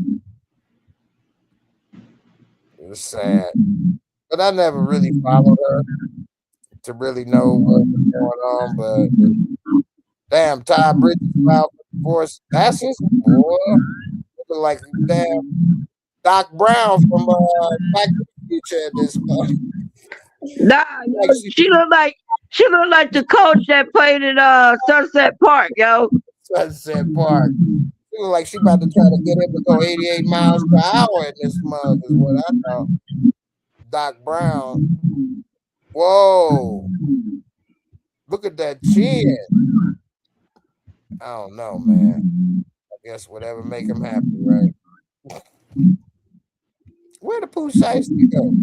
It was sad. But I never really followed her to really know what was going on. But damn, Ty Bridges filed for divorce. That's his boy. Looking like damn Doc Brown from Back to the Future at this point. Nah, Like she look like the coach that played at Sunset Park, yo. Sunset Park. She look like she about to try to get him to go 88 miles per hour in this mug is what I thought. Doc Brown. Whoa. Look at that chin. I don't know, man. I guess whatever make him happy, right? Where the Poo Sheisty go?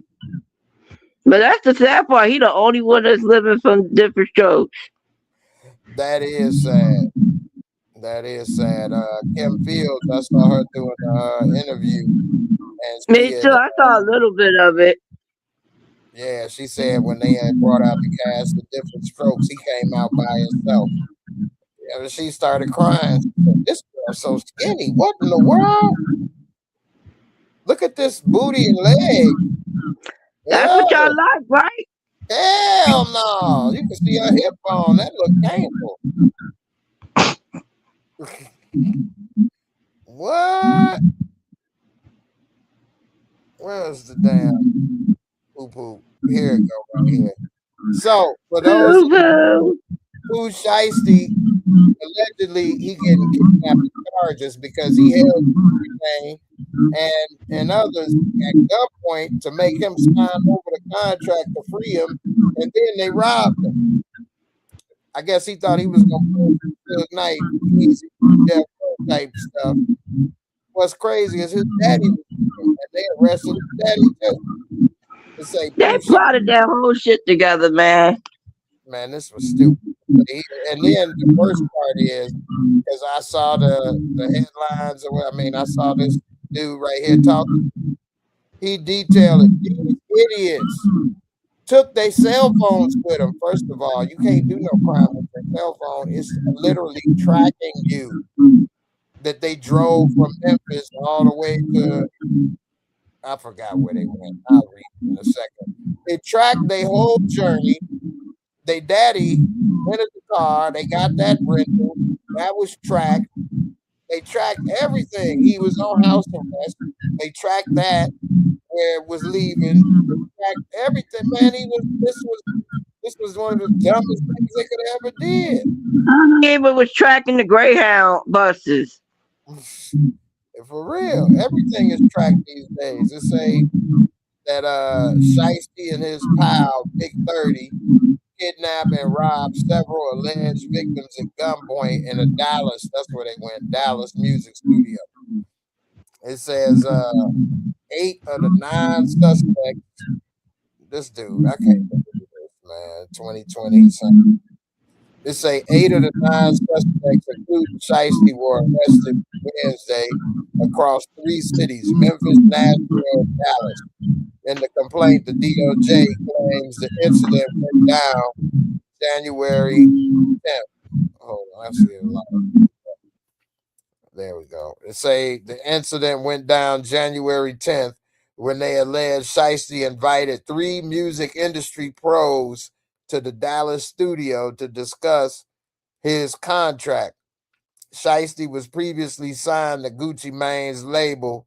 But that's the sad part. He the only one that's living from different strokes. That is sad. That is sad. Kim Fields, I saw her doing an interview. And Me too. I saw a little bit of it. Yeah, she said when they had brought out the cast of Different Strokes, he came out by himself. Yeah, she started crying. This girl's so skinny. What in the world? Look at this booty and leg. That's what y'all like, right? Hell no. You can see her hip bone. That look painful. What? Where's the damn poo-poo? Here it go right here. So, for those Poo Sheisty, allegedly he getting kidnapping charges because he held everything and others at gunpoint to make him sign over the contract to free him, and then they robbed him. I guess he thought he was gonna pull good night, easy type stuff. What's crazy is his daddy was and they arrested his daddy too. To say they plotted that whole shit together, man. Man, this was stupid. And then the worst part is, because I saw the headlines, or I mean, I saw this dude right here talking. He detailed it. These idiots took their cell phones with them. First of all, you can't do no crime with your cell phone. It's literally tracking you. That they drove from Memphis all the way to, I forgot where they went. I'll read in a second. They tracked their whole journey. They daddy rented the car. They got that rental. That was tracked. They tracked everything. He was on house arrest. They tracked that where it was leaving. They tracked everything. Man, this was This was one of the dumbest things they could have ever did. Even was tracking the Greyhound buses. For real, everything is tracked these days. It say that Shiesty and his pal Big 30 kidnapped and robbed several alleged victims at gunpoint in a Dallas. That's where they went, Dallas music studio. It says 8 of the 9 suspects. This dude, I can't believe this, man. 2020. It say 8 of the 9 suspects, including Shiesty, were arrested Wednesday across 3 cities: Memphis, Nashville, and Dallas. In the complaint, the DOJ claims the incident went down January 10th. Hold on, I see a lot. There we go. It say the incident went down January 10th when they alleged Shiesty invited 3 music industry pros to the Dallas studio to discuss his contract. Shiesty was previously signed to Gucci Mane's label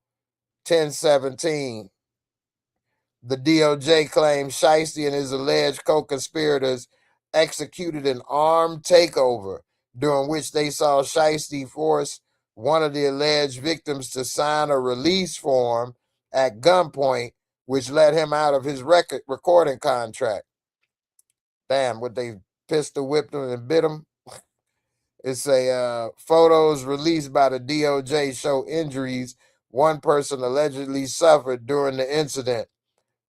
1017. The DOJ claims Shiesty and his alleged co-conspirators executed an armed takeover during which they saw Shiesty force one of the alleged victims to sign a release form at gunpoint, which let him out of his recording contract. Damn, what, they pistol whipped him and bit him? It's a photos released by the DOJ show injuries one person allegedly suffered during the incident.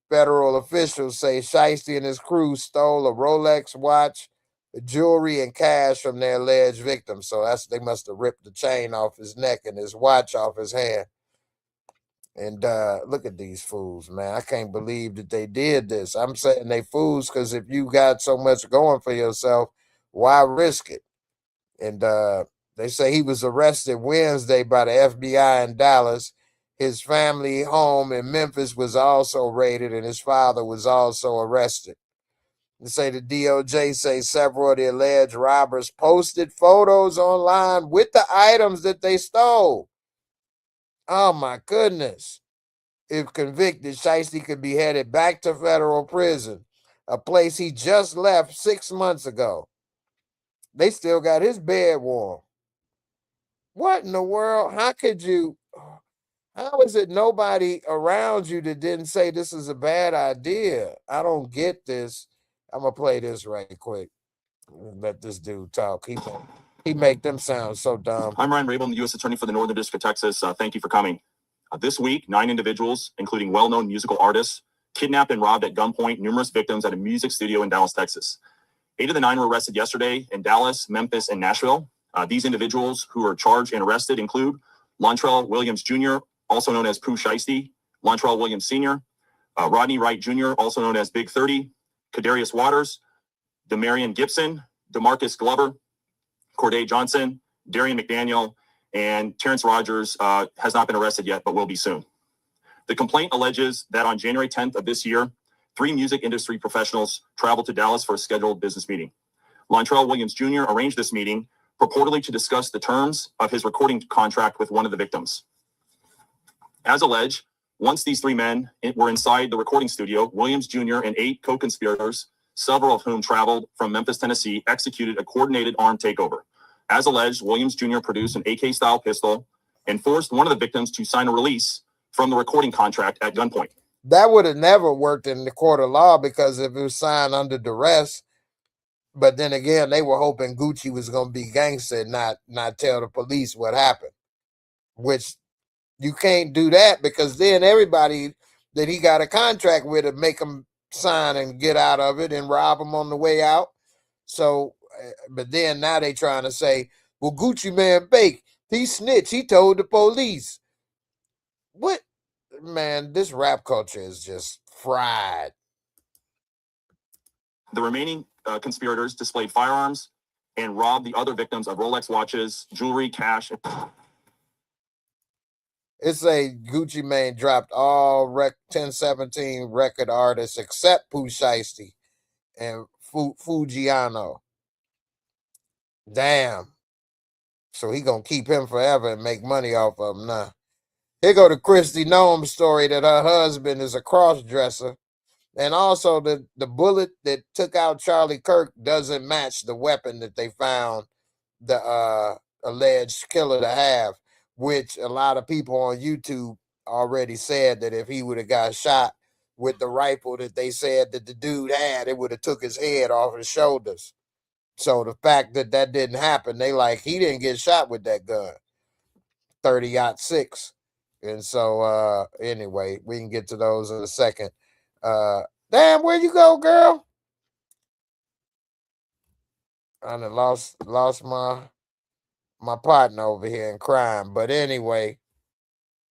Federal officials say Shiesty and his crew stole a Rolex watch, jewelry, and cash from their alleged victim. So they must have ripped the chain off his neck and his watch off his hand. And look at these fools, man. I can't believe that they did this. I'm saying they fools because if you got so much going for yourself, why risk it? And they say he was arrested Wednesday by the FBI in Dallas. His family home in Memphis was also raided, and his father was also arrested. They say the DOJ say several of the alleged robbers posted photos online with the items that they stole. Oh, my goodness. If convicted, Shiesty could be headed back to federal prison, a place he just left 6 months ago. They still got his bed warm. What in the world? How is it nobody around you that didn't say this is a bad idea? I don't get this. I'm going to play this right quick. Let this dude talk. He make them sound so dumb. I'm Ryan Rabel, the U.S. Attorney for the Northern District of Texas. Thank you for coming. This week, 9 individuals, including well-known musical artists, kidnapped and robbed at gunpoint numerous victims at a music studio in Dallas, Texas. 8 of the 9 were arrested yesterday in Dallas, Memphis, and Nashville. These individuals who are charged and arrested include Lontrell Williams Jr., also known as Poo Sheisty, Lontrell Williams Sr., Rodney Wright Jr., also known as Big 30, Kadarius Waters, Demarion Gibson, DeMarcus Glover, Corday Johnson, Darian McDaniel, and Terrence Rogers has not been arrested yet, but will be soon. The complaint alleges that on January 10th of this year, 3 music industry professionals traveled to Dallas for a scheduled business meeting. Lontrell Williams Jr. arranged this meeting purportedly to discuss the terms of his recording contract with one of the victims. As alleged, once these 3 men were inside the recording studio, Williams Jr. and 8 co-conspirators, several of whom traveled from Memphis, Tennessee, executed a coordinated armed takeover. As alleged, Williams Jr. produced an AK-style pistol and forced one of the victims to sign a release from the recording contract at gunpoint. That would have never worked in the court of law because if it was signed under duress, but then again, they were hoping Gucci was going to be gangster and not tell the police what happened, which you can't do that because then everybody that he got a contract with would make him sign and get out of it and rob him on the way out. So, but then now they trying to say, well, Gucci man fake. He snitched. He told the police. What? Man, this rap culture is just fried. The remaining conspirators displayed firearms and robbed the other victims of Rolex watches, jewelry, cash. It's a Gucci Mane dropped all 1017 record artists except Poo Sheisty and Fujiano. Damn. So he gonna keep him forever and make money off of him now. Here go the Christy Nome story that her husband is a cross-dresser. And also the bullet that took out Charlie Kirk doesn't match the weapon that they found the alleged killer to have, which a lot of people on YouTube already said that if he would have got shot with the rifle that they said that the dude had, it would have took his head off his shoulders. So the fact that that didn't happen, they like, he didn't get shot with that gun, 30-06. And so anyway, we can get to those in a second. Damn, where you go, girl? I done lost my partner over here in crime. But anyway,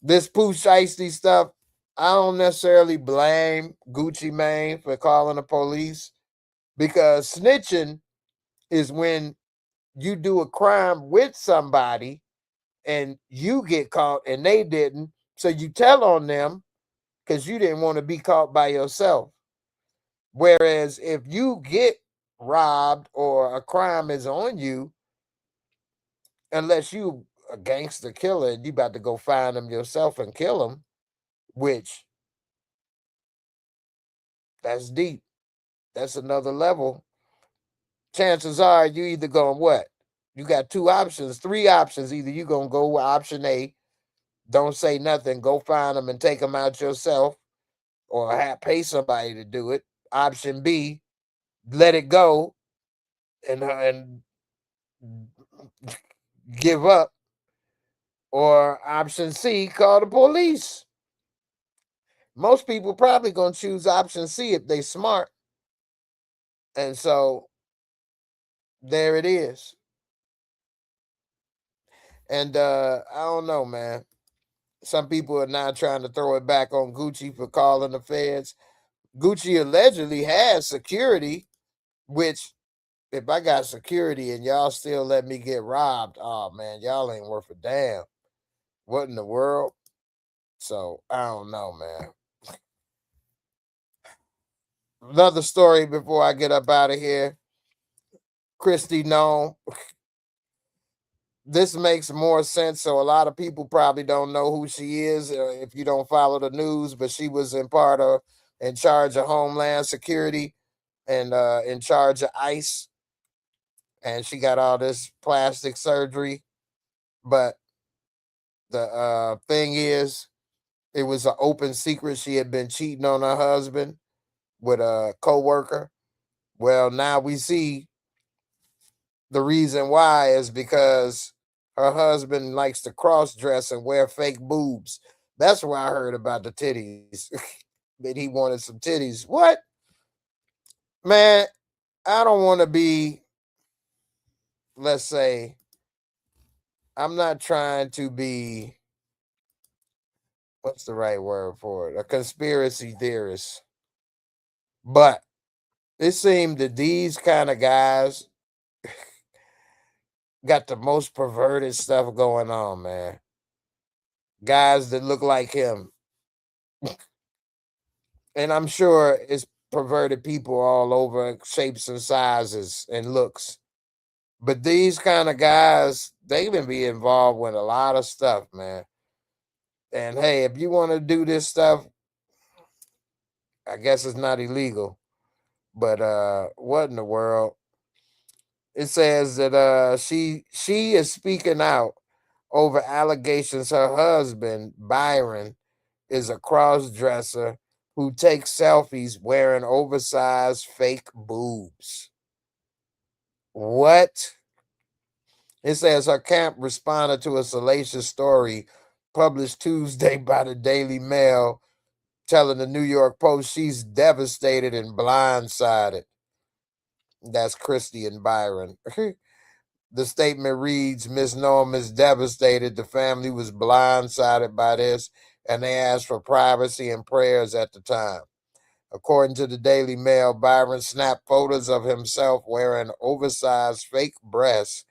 this Poo Sheisty stuff, I don't necessarily blame Gucci Mane for calling the police, because snitching is when you do a crime with somebody and you get caught and they didn't. So you tell on them because you didn't want to be caught by yourself. Whereas if you get robbed or a crime is on you, unless you a gangster killer and you about to go find them yourself and kill them, which that's deep. That's another level. Chances are you either going what? You got two options, three options. Either you going to go with option A, don't say nothing, go find them and take them out yourself, or pay somebody to do it. Option B, let it go and give up. Or option C, call the police. Most people probably going to choose option C if they smart. And so there it is. And I don't know, man. Some people are now trying to throw it back on Gucci for calling the feds. Gucci allegedly has security, which if I got security and y'all still let me get robbed, oh man, y'all ain't worth a damn. What in the world? So I don't know, man. Another story before I get up out of here. Christy Nome. This makes more sense. So a lot of people probably don't know who she is if you don't follow the news, but she was in charge of Homeland Security and in charge of ICE. And she got all this plastic surgery. But the thing is, it was an open secret. She had been cheating on her husband with a coworker. Well, now we see the reason why is because her husband likes to cross dress and wear fake boobs. That's where I heard about the titties. That he wanted some titties. What? Man, I don't want to be, let's say, I'm not trying to be, what's the right word for it? A conspiracy theorist. But it seemed that these kind of guys got the most perverted stuff going on, man. Guys that look like him. And I'm sure it's perverted people all over, shapes and sizes and looks. But these kind of guys, they can be involved with a lot of stuff, man. And hey, if you want to do this stuff, I guess it's not illegal. But what in the world? It says that she is speaking out over allegations her husband, Byron, is a cross-dresser who takes selfies wearing oversized fake boobs. What? It says her camp responded to a salacious story published Tuesday by the Daily Mail, telling the New York Post she's devastated and blindsided. That's Christy and Byron. The statement reads, Miss Norm is devastated. The family was blindsided by this, and they asked for privacy and prayers at the time. According to the Daily Mail, Byron snapped photos of himself wearing oversized fake breasts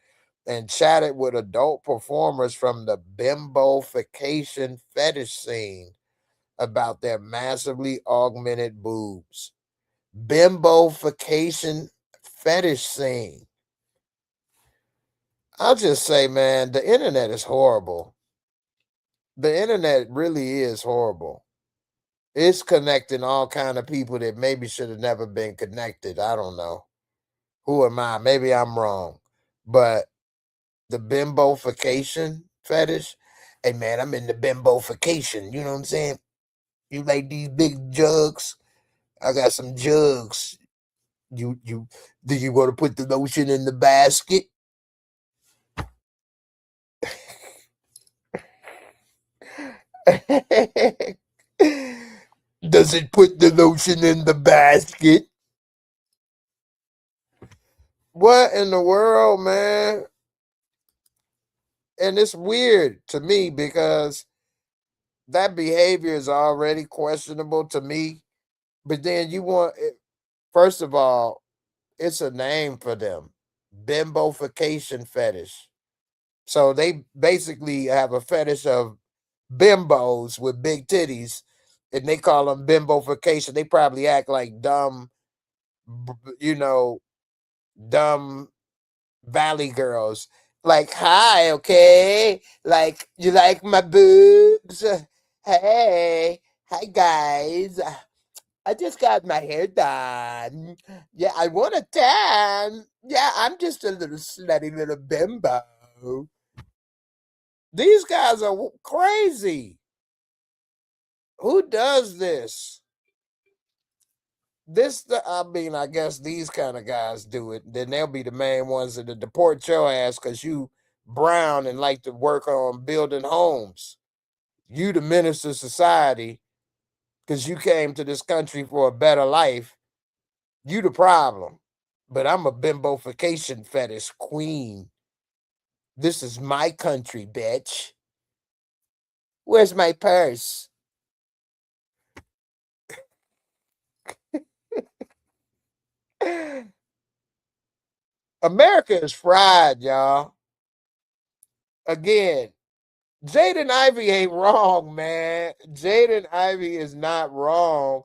and chatted with adult performers from the bimbofication fetish scene about their massively augmented boobs. Bimbofication fetish scene. I'll just say, man, the internet is horrible. The internet really is horrible. It's connecting all kind of people that maybe should have never been connected. I don't know. Who am I? Maybe I'm wrong. But the bimbofication fetish, hey man, I'm in the bimbofication. You know what I'm saying? You like these big jugs? I got some jugs. You do you want to put the lotion in the basket? Does it put the lotion in the basket? What in the world, man? And it's weird to me because that behavior is already questionable to me. But then you want it, first of all, it's a name for them. Bimbofication fetish. So they basically have a fetish of bimbos with big titties, and they call them bimbofication. They probably act like dumb, you know, dumb valley girls. Like, hi, okay. Like, you like my boobs? Hey, hi guys. I just got my hair done. Yeah, I want a tan. Yeah, I'm just a little slutty little bimbo. These guys are crazy. Who does this? I mean, I guess these kind of guys do it. Then they'll be the main ones that deport your ass because you brown and like to work on building homes. You the menace to society because you came to this country for a better life. You the problem. But I'm a bimbofication fetish queen. This is my country, bitch. Where's my purse? America is fried, y'all. Again, Jaden Ivey ain't wrong, man. Jaden Ivey is not wrong.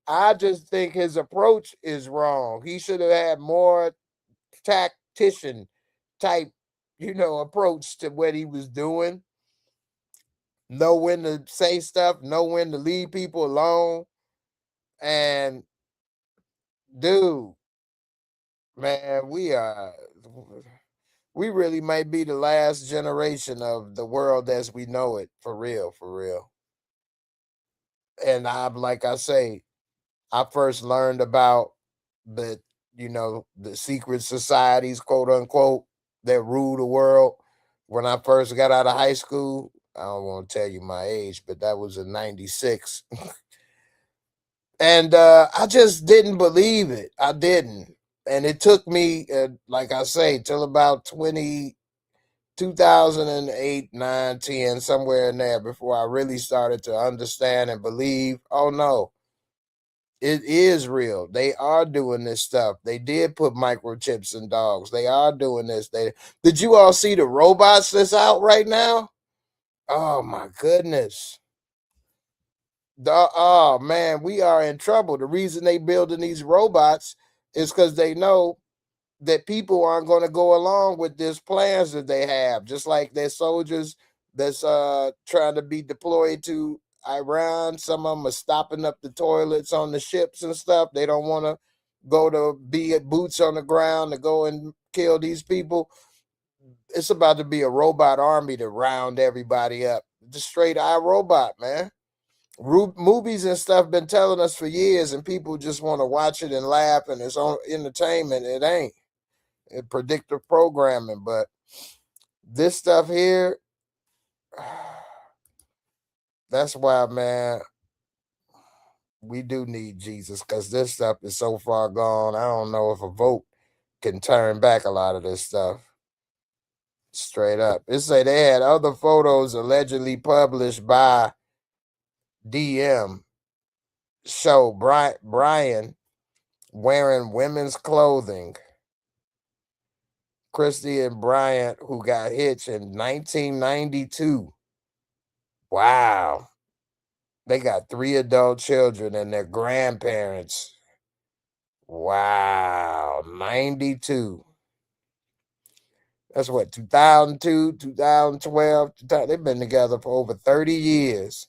I just think his approach is wrong. He should have had more tactician type, approach to what he was doing. Know when to say stuff, know when to leave people alone. And dude, man, we really might be the last generation of the world as we know it, for real, for real. And like I say, I first learned about the, the secret societies, quote unquote, that rule the world when I first got out of high school. I don't want to tell you my age, but that was in 96. And I just didn't believe it. I didn't. And it took me, like I say, till about 2008, 9, 10, somewhere in there before I really started to understand and believe, oh no, it is real. They are doing this stuff. They did put microchips in dogs. They are doing this. Did you all see the robots that's out right now? Oh my goodness. Oh man, we are in trouble. The reason they building these robots is because they know that people aren't going to go along with this plans that they have. Just like their soldiers that's trying to be deployed to Iran. Some of them are stopping up the toilets on the ships and stuff. They don't want to go to be at boots on the ground to go and kill these people. It's about to be a robot army to round everybody up. The straight eye robot, man. Movies and stuff been telling us for years, and people just want to watch it and laugh, and it's on entertainment. It ain't predictive programming, but this stuff here, that's why, man, we do need Jesus, because this stuff is so far gone. I don't know if a vote can turn back a lot of this stuff. Straight up. It say they had other photos allegedly published by DM show Brian wearing women's clothing. Christy and Bryant, who got hitched in 1992. Wow. They got 3 adult children and their grandparents. Wow. 92. That's what, 2002, 2012. They've been together for over 30 years.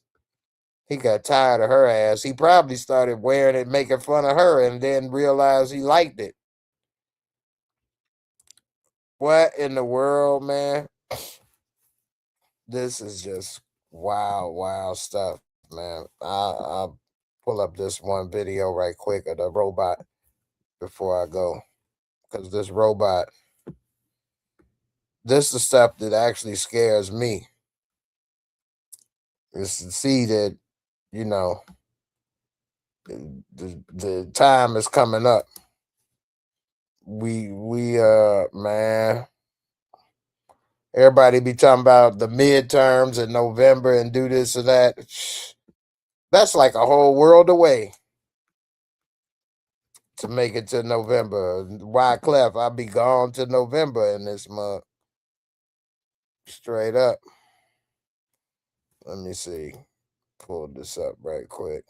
He got tired of her ass. He probably started wearing it, making fun of her, and then realized he liked it. What in the world, man? This is just wild stuff, man. I'll pull up this one video right quick of the robot before I go. Because this robot, this is the stuff that actually scares me. Is to see that, you know, the time is coming up. We man, everybody be talking about the midterms in November and do this or that. That's like a whole world away to make it to November. Wyclef, I'll be gone to November in this month. Straight up. Let me see. Pull this up right quick.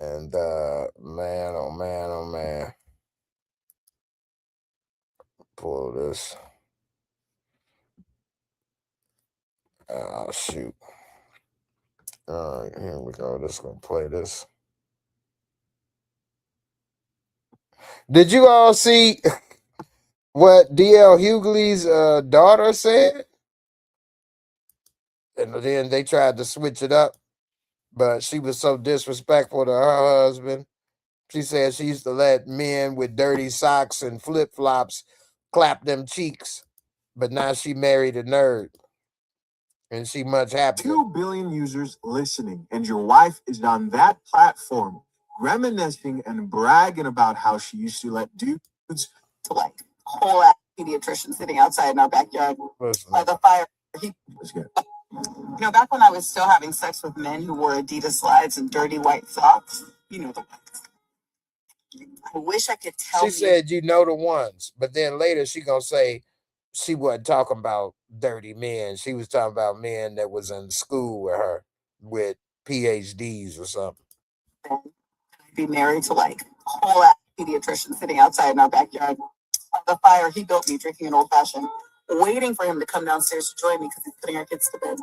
And man, oh man, oh man. Pull this. Oh shoot. All right, here we go. Just gonna play this. Did you all see what D.L. Hughley's daughter said? And then they tried to switch it up, but she was so disrespectful to her husband. She said she used to let men with dirty socks and flip-flops clap them cheeks, but now she married a nerd, and she much happier. 2 billion users listening, and your wife is on that platform reminiscing and bragging about how she used to let dudes To like whole ass pediatrician sitting outside in our backyard by the fire. was good. You know, back when I was still having sex with men who wore Adidas slides and dirty white socks, you know the ones. I wish I could tell She you. said, you know the ones, but then later she gonna say she wasn't talking about dirty men. She was talking about men that was in school with her with PhDs or something. I'd be married to like whole ass pediatrician sitting outside in our backyard by the fire he built me, drinking an old fashioned, waiting for him to come downstairs to join me because he's putting our kids to bed.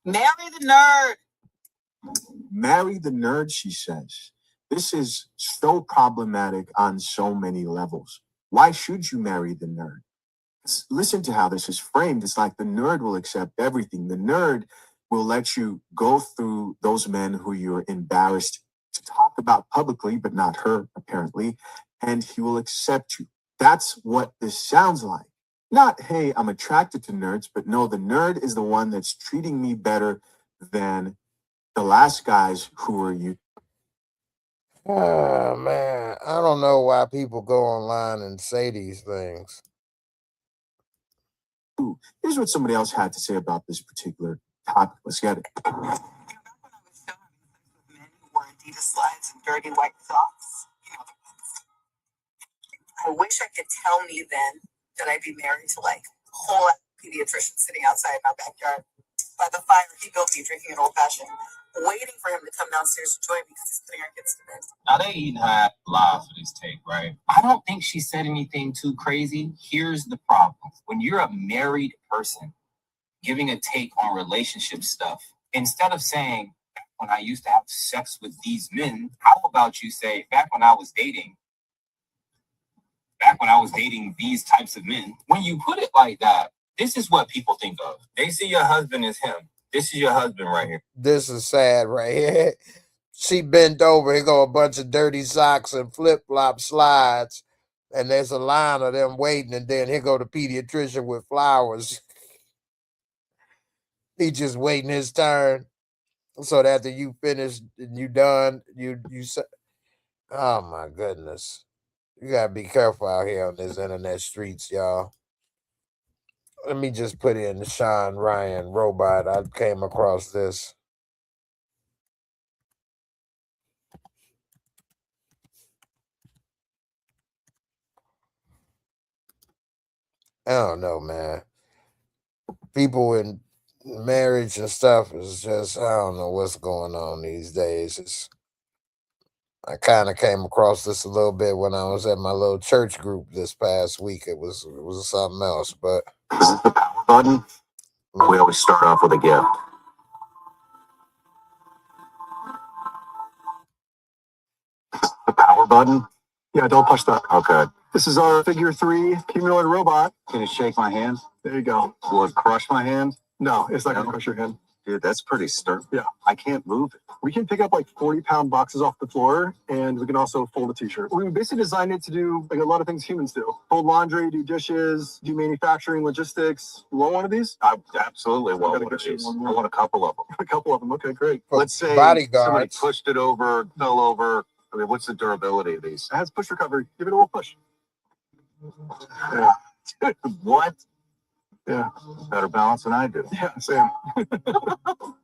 Marry the nerd. Marry the nerd, she says. This is so problematic on so many levels. Why should you marry the nerd? Listen to how this is framed. It's like the nerd will accept everything. The nerd will let you go through those men who you're embarrassed to talk about publicly, but not her, apparently, and he will accept you. That's what this sounds like. Not, hey, I'm attracted to nerds, but no, the nerd is the one that's treating me better than the last guys who were you. Oh, man, I don't know why people go online and say these things. Here's what somebody else had to say about this particular topic. Let's get it. Back when I was still having sex with men who wore Adidas slides and dirty white socks, you know the ones. I wish I could tell me then that I'd be married to like whole ass pediatrician sitting outside in our backyard by the fire he built me, drinking an old fashioned, waiting for him to come downstairs to join me because he's putting our kids to bed. Now they eating high lies for this take, right? I don't think she said anything too crazy. Here's the problem. When you're a married person giving a take on relationship stuff, instead of saying, when I used to have sex with these men, how about you say, back when I was dating these types of men? When you put it like that, this is what people think of. They see your husband as him. This is your husband right here. This is sad right here. She bent over. Here go a bunch of dirty socks and flip-flop slides. And there's a line of them waiting. And then here go the pediatrician with flowers. He just waiting his turn. So that after you finish and you done, you say, oh my goodness. You gotta be careful out here on this internet streets, y'all. Let me just put in the Sean Ryan robot. I came across this. I don't know, man. People in marriage and stuff is just, I don't know what's going on these days. I kind of came across this a little bit when I was at my little church group this past week. It was something else, but This is the power button. We always start off with a gift. The power button? Yeah, don't push that. Okay. This is our figure 3 humanoid robot. Can it shake my hand? There you go. Will it crush my hand? No, it's not No. gonna crush your hand. Dude, that's pretty sturdy. Yeah. I can't move it. We can pick up like 40-pound boxes off the floor, and we can also fold a t-shirt. We basically designed it to do like a lot of things humans do. Fold laundry, do dishes, do manufacturing, logistics. You want one of these? I absolutely want gotta one of get you these. one more. I want a couple of them. A couple of them. Okay, great. Let's say Bodyguards. somebody pushed it over, fell over. I mean, what's the durability of these? It has push recovery. Give it a little push. Yeah. What? Yeah. Better balance than I do. Yeah, same. The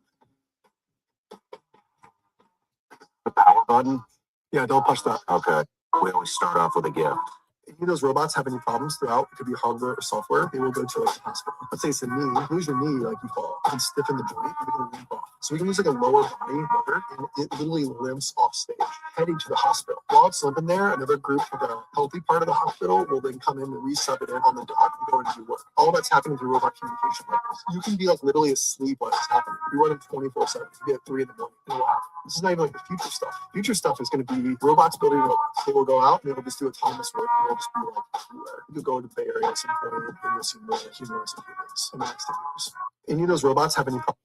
power button? Yeah, don't push that. Okay. We always start off with a gift. If any of those robots have any problems throughout, it could be hardware or software, they will go to like the hospital. Let's say it's a knee, lose your knee, like you fall, and stiffen the joint, and it can limp off. So we can lose like a lower body motor, and it literally limps off stage, heading to the hospital. While it's limping there, another group of the healthy part of the hospital will then come in and resub it in on the dock and go and do work. All that's happening through robot communication like this. You can be like literally asleep while it's happening. You run them 24/7. You get 3 in the morning, and it will happen. This is not even like the future stuff. Future stuff is going to be robots building robots. They will go out and they will just do autonomous work, and they'll just be like everywhere. You'll go to the Bay Area at some point, and you'll see more humanoids and humans in the next 10 years. Any of those robots have any problems?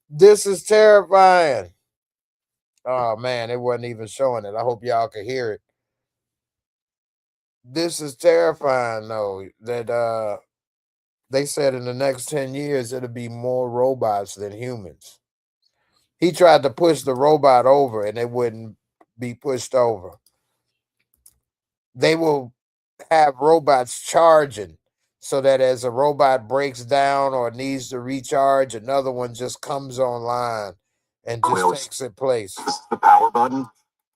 This is terrifying. Oh man, it wasn't even showing it. I hope y'all could hear it. This is terrifying though, that they said in the next 10 years it'll be more robots than humans. He tried to push the robot over and it wouldn't be pushed over. They will have robots charging so that as a robot breaks down or needs to recharge, another one just comes online and just takes its place. The power button?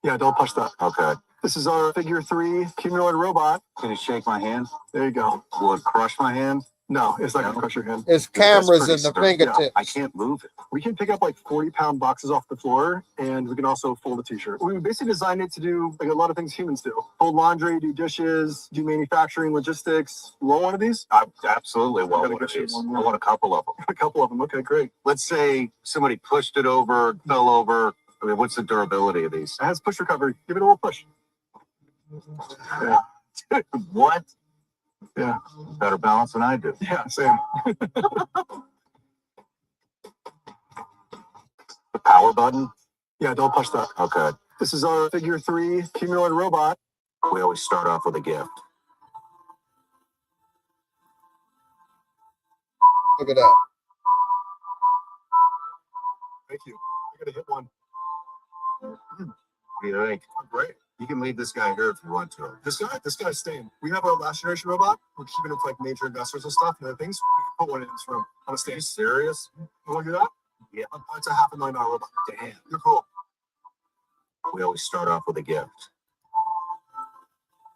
Yeah, don't push that. Okay. This is our figure 3 humanoid robot. Can it shake my hand? There you go. Will it crush my hand? No, it's not going to crush your hand. It's Dude, that's cameras pretty in the sturdy. fingertips. I can't move it. We can pick up like 40-pound boxes off the floor, and we can also fold a t-shirt. We basically designed it to do like a lot of things humans do. Fold laundry, do dishes, do manufacturing, logistics. You want one of these? I absolutely want Gotta one of get you these. one I more. want a couple of them. A couple of them. Okay, great. Let's say somebody pushed it over, fell over. I mean, what's the durability of these? It has push recovery. Give it a little push. Yeah. What? Yeah. Better balance than I do. Yeah, same. The power button? Yeah, don't push that. Okay. This is our figure 3 humanoid robot. We always start off with a gift. Look at that. Thank you. I gotta hit one. What do you think? Great. You can leave this guy here if you want to. This guy's staying. We have our last generation robot. We're keeping it for like major investors and stuff and other things. We can put one in this room on a Are you stand. serious? You want to do that? Yeah. It's a $500,000 robot. Damn. You're cool. We always start off with a gift.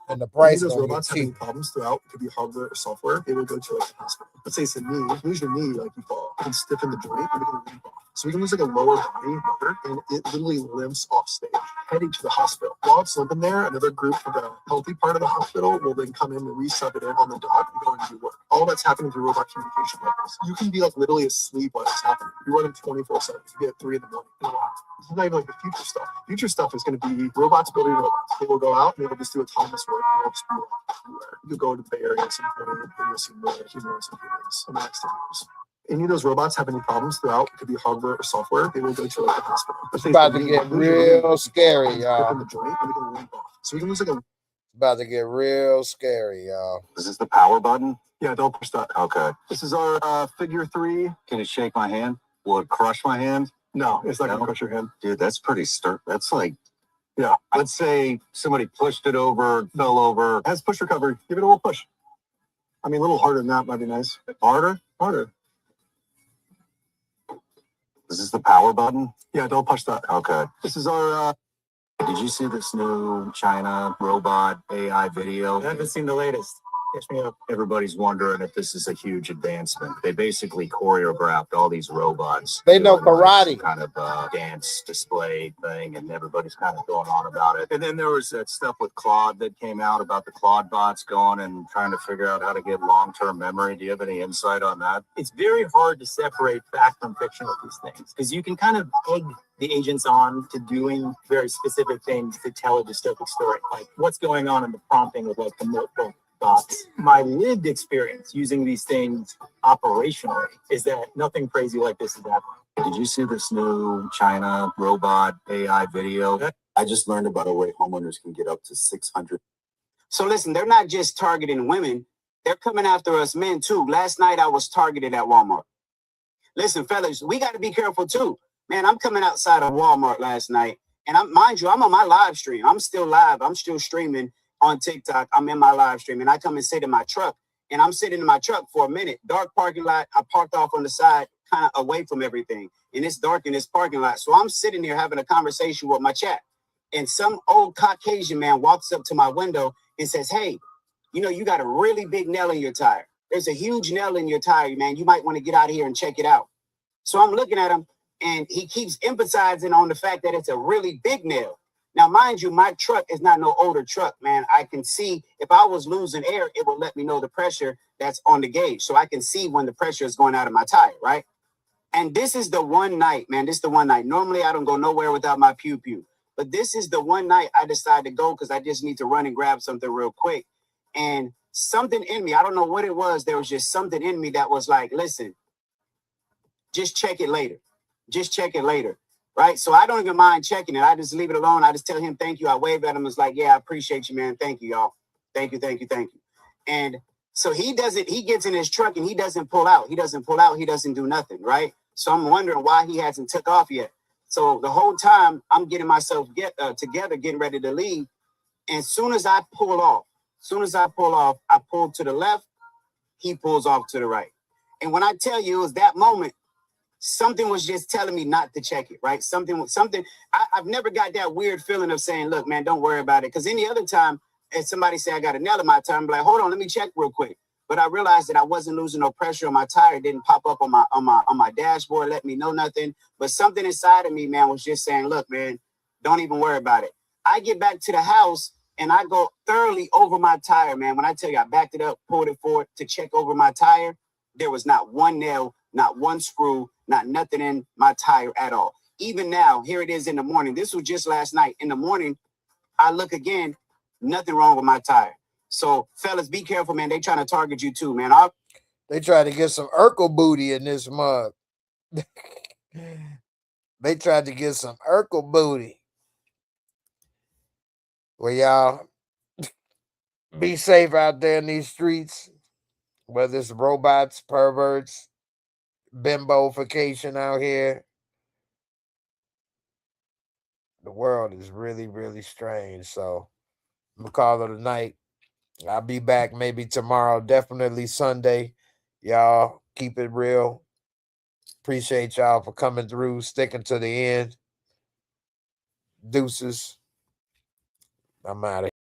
And the Any price of those gonna get robots have any cheap. problems throughout, it could be hardware or software, they will go to like the hospital. Let's say it's a knee, lose your knee, like you fall, and stiffen the joint, and it can limp off. So we can lose like a lower body motor, and it literally limps off stage, heading to the hospital. While it's limping there, another group of the healthy part of the hospital will then come in and resub it in on the dock and go and do work. All that's happening through robot communication like this. You can be like literally asleep while it's happening. You run them 24/7. You get 3 in the morning, and it will happen. This is not even like the future stuff. Future stuff is going to be robots building robots. They will go out and they will just do autonomous work, and they'll just be like everywhere. You'll go to the Bay Area at some point, and you'll see more humanoids and humans in the next 10 years. Any of those robots have any problems throughout, it could be hardware or software, they will go to like the hospital. It's about to get real scary, y'all. The joint, and it can limp off. So we can lose like a. About to get real scary, y'all. Is this the power button? Yeah, don't push that. Okay. This is our figure 3. Can it shake my hand? Will it crush my hand? No, it's not No. going to crush your hand. Dude, that's pretty sturdy. That's like, Yeah. let's say somebody pushed it over, fell over. It has push recovery. Give it a little push. I mean, a little harder than that might be nice. Harder? Harder. Is this the power button? Yeah, don't push that. Okay. This is our. Did you see this new China robot AI video? I haven't seen the latest. Guess me up. Everybody's wondering if this is a huge advancement. They basically choreographed all these robots. They know doing, like, some karate. kind of dance display thing, and everybody's kind of going on about it. And then there was that stuff with Claude that came out about the Claude bots going and trying to figure out how to get long-term memory. Do you have any insight on that? It's very hard to separate fact from fiction with these things, because you can kind of egg the agents on to doing very specific things to tell a dystopic story, like what's going on in the prompting with like the notebook bots. My lived experience using these things operationally is that nothing crazy like this is happening. Did you see this new China robot AI video? I just learned about a way homeowners can get up to 600. So listen, they're not just targeting women, they're coming after us men too. Last night I was targeted at Walmart. Listen, fellas, we got to be careful too. Man, I'm coming outside of Walmart last night, and mind you, I'm on my live stream. I'm still live. I'm still streaming on TikTok. I'm in my live stream, and I come and sit in my truck, and I'm sitting in my truck for a minute. Dark parking lot. I parked off on the side, kind of away from everything, and it's dark in this parking lot. So I'm sitting here having a conversation with my chat, and some old Caucasian man walks up to my window and says, "Hey, you know, you got a really big nail in your tire. There's a huge nail in your tire, man. You might want to get out of here and check it out." So I'm looking at him, and he keeps emphasizing on the fact that it's a really big nail. Now, mind you, my truck is not no older truck, man. I can see if I was losing air, it would let me know the pressure that's on the gauge. So I can see when the pressure is going out of my tire, right? And this is the one night, man. This is the one night. Normally, I don't go nowhere without my pew pew. But this is the one night I decided to go because I just need to run and grab something real quick. And something in me, I don't know what it was. There was just something in me that was like, listen, just check it later. Just check it later, right? So I don't even mind checking it. I just leave it alone. I just tell him, thank you. I wave at him. It's like, yeah, I appreciate you, man. Thank you, y'all. Thank you, thank you, thank you. And so he gets in his truck and he doesn't pull out. He doesn't pull out. He doesn't do nothing, right? So I'm wondering why he hasn't took off yet. So the whole time I'm getting myself together, getting ready to leave. And as soon as I pull off, I pull to the left, he pulls off to the right. And when I tell you it was that moment, something was just telling me not to check it, right? I've never got that weird feeling of saying, look, man, don't worry about it. Because any other time, if somebody say I got a nail in my tire, I'm like, hold on, let me check real quick. But I realized that I wasn't losing no pressure on my tire. It didn't pop up on my dashboard, let me know nothing. But something inside of me, man, was just saying, look, man, don't even worry about it. I get back to the house and I go thoroughly over my tire, man. When I tell you I backed it up, pulled it forward to check over my tire, there was not one nail, not one screw, not nothing in my tire at all. Even now, here it is in the morning. This was just last night. In the morning, I look again, nothing wrong with my tire. So, fellas, be careful, man. They trying to target you too, man. They try to get some Urkel booty in this mug. They tried to get some Urkel booty. Well, y'all, be safe out there in these streets, whether it's robots, perverts, bimbofication out here. The world is really, really strange. So I'm going to call it a night. I'll be back maybe tomorrow, definitely Sunday. Y'all keep it real. Appreciate y'all for coming through, sticking to the end. Deuces. I'm out of here.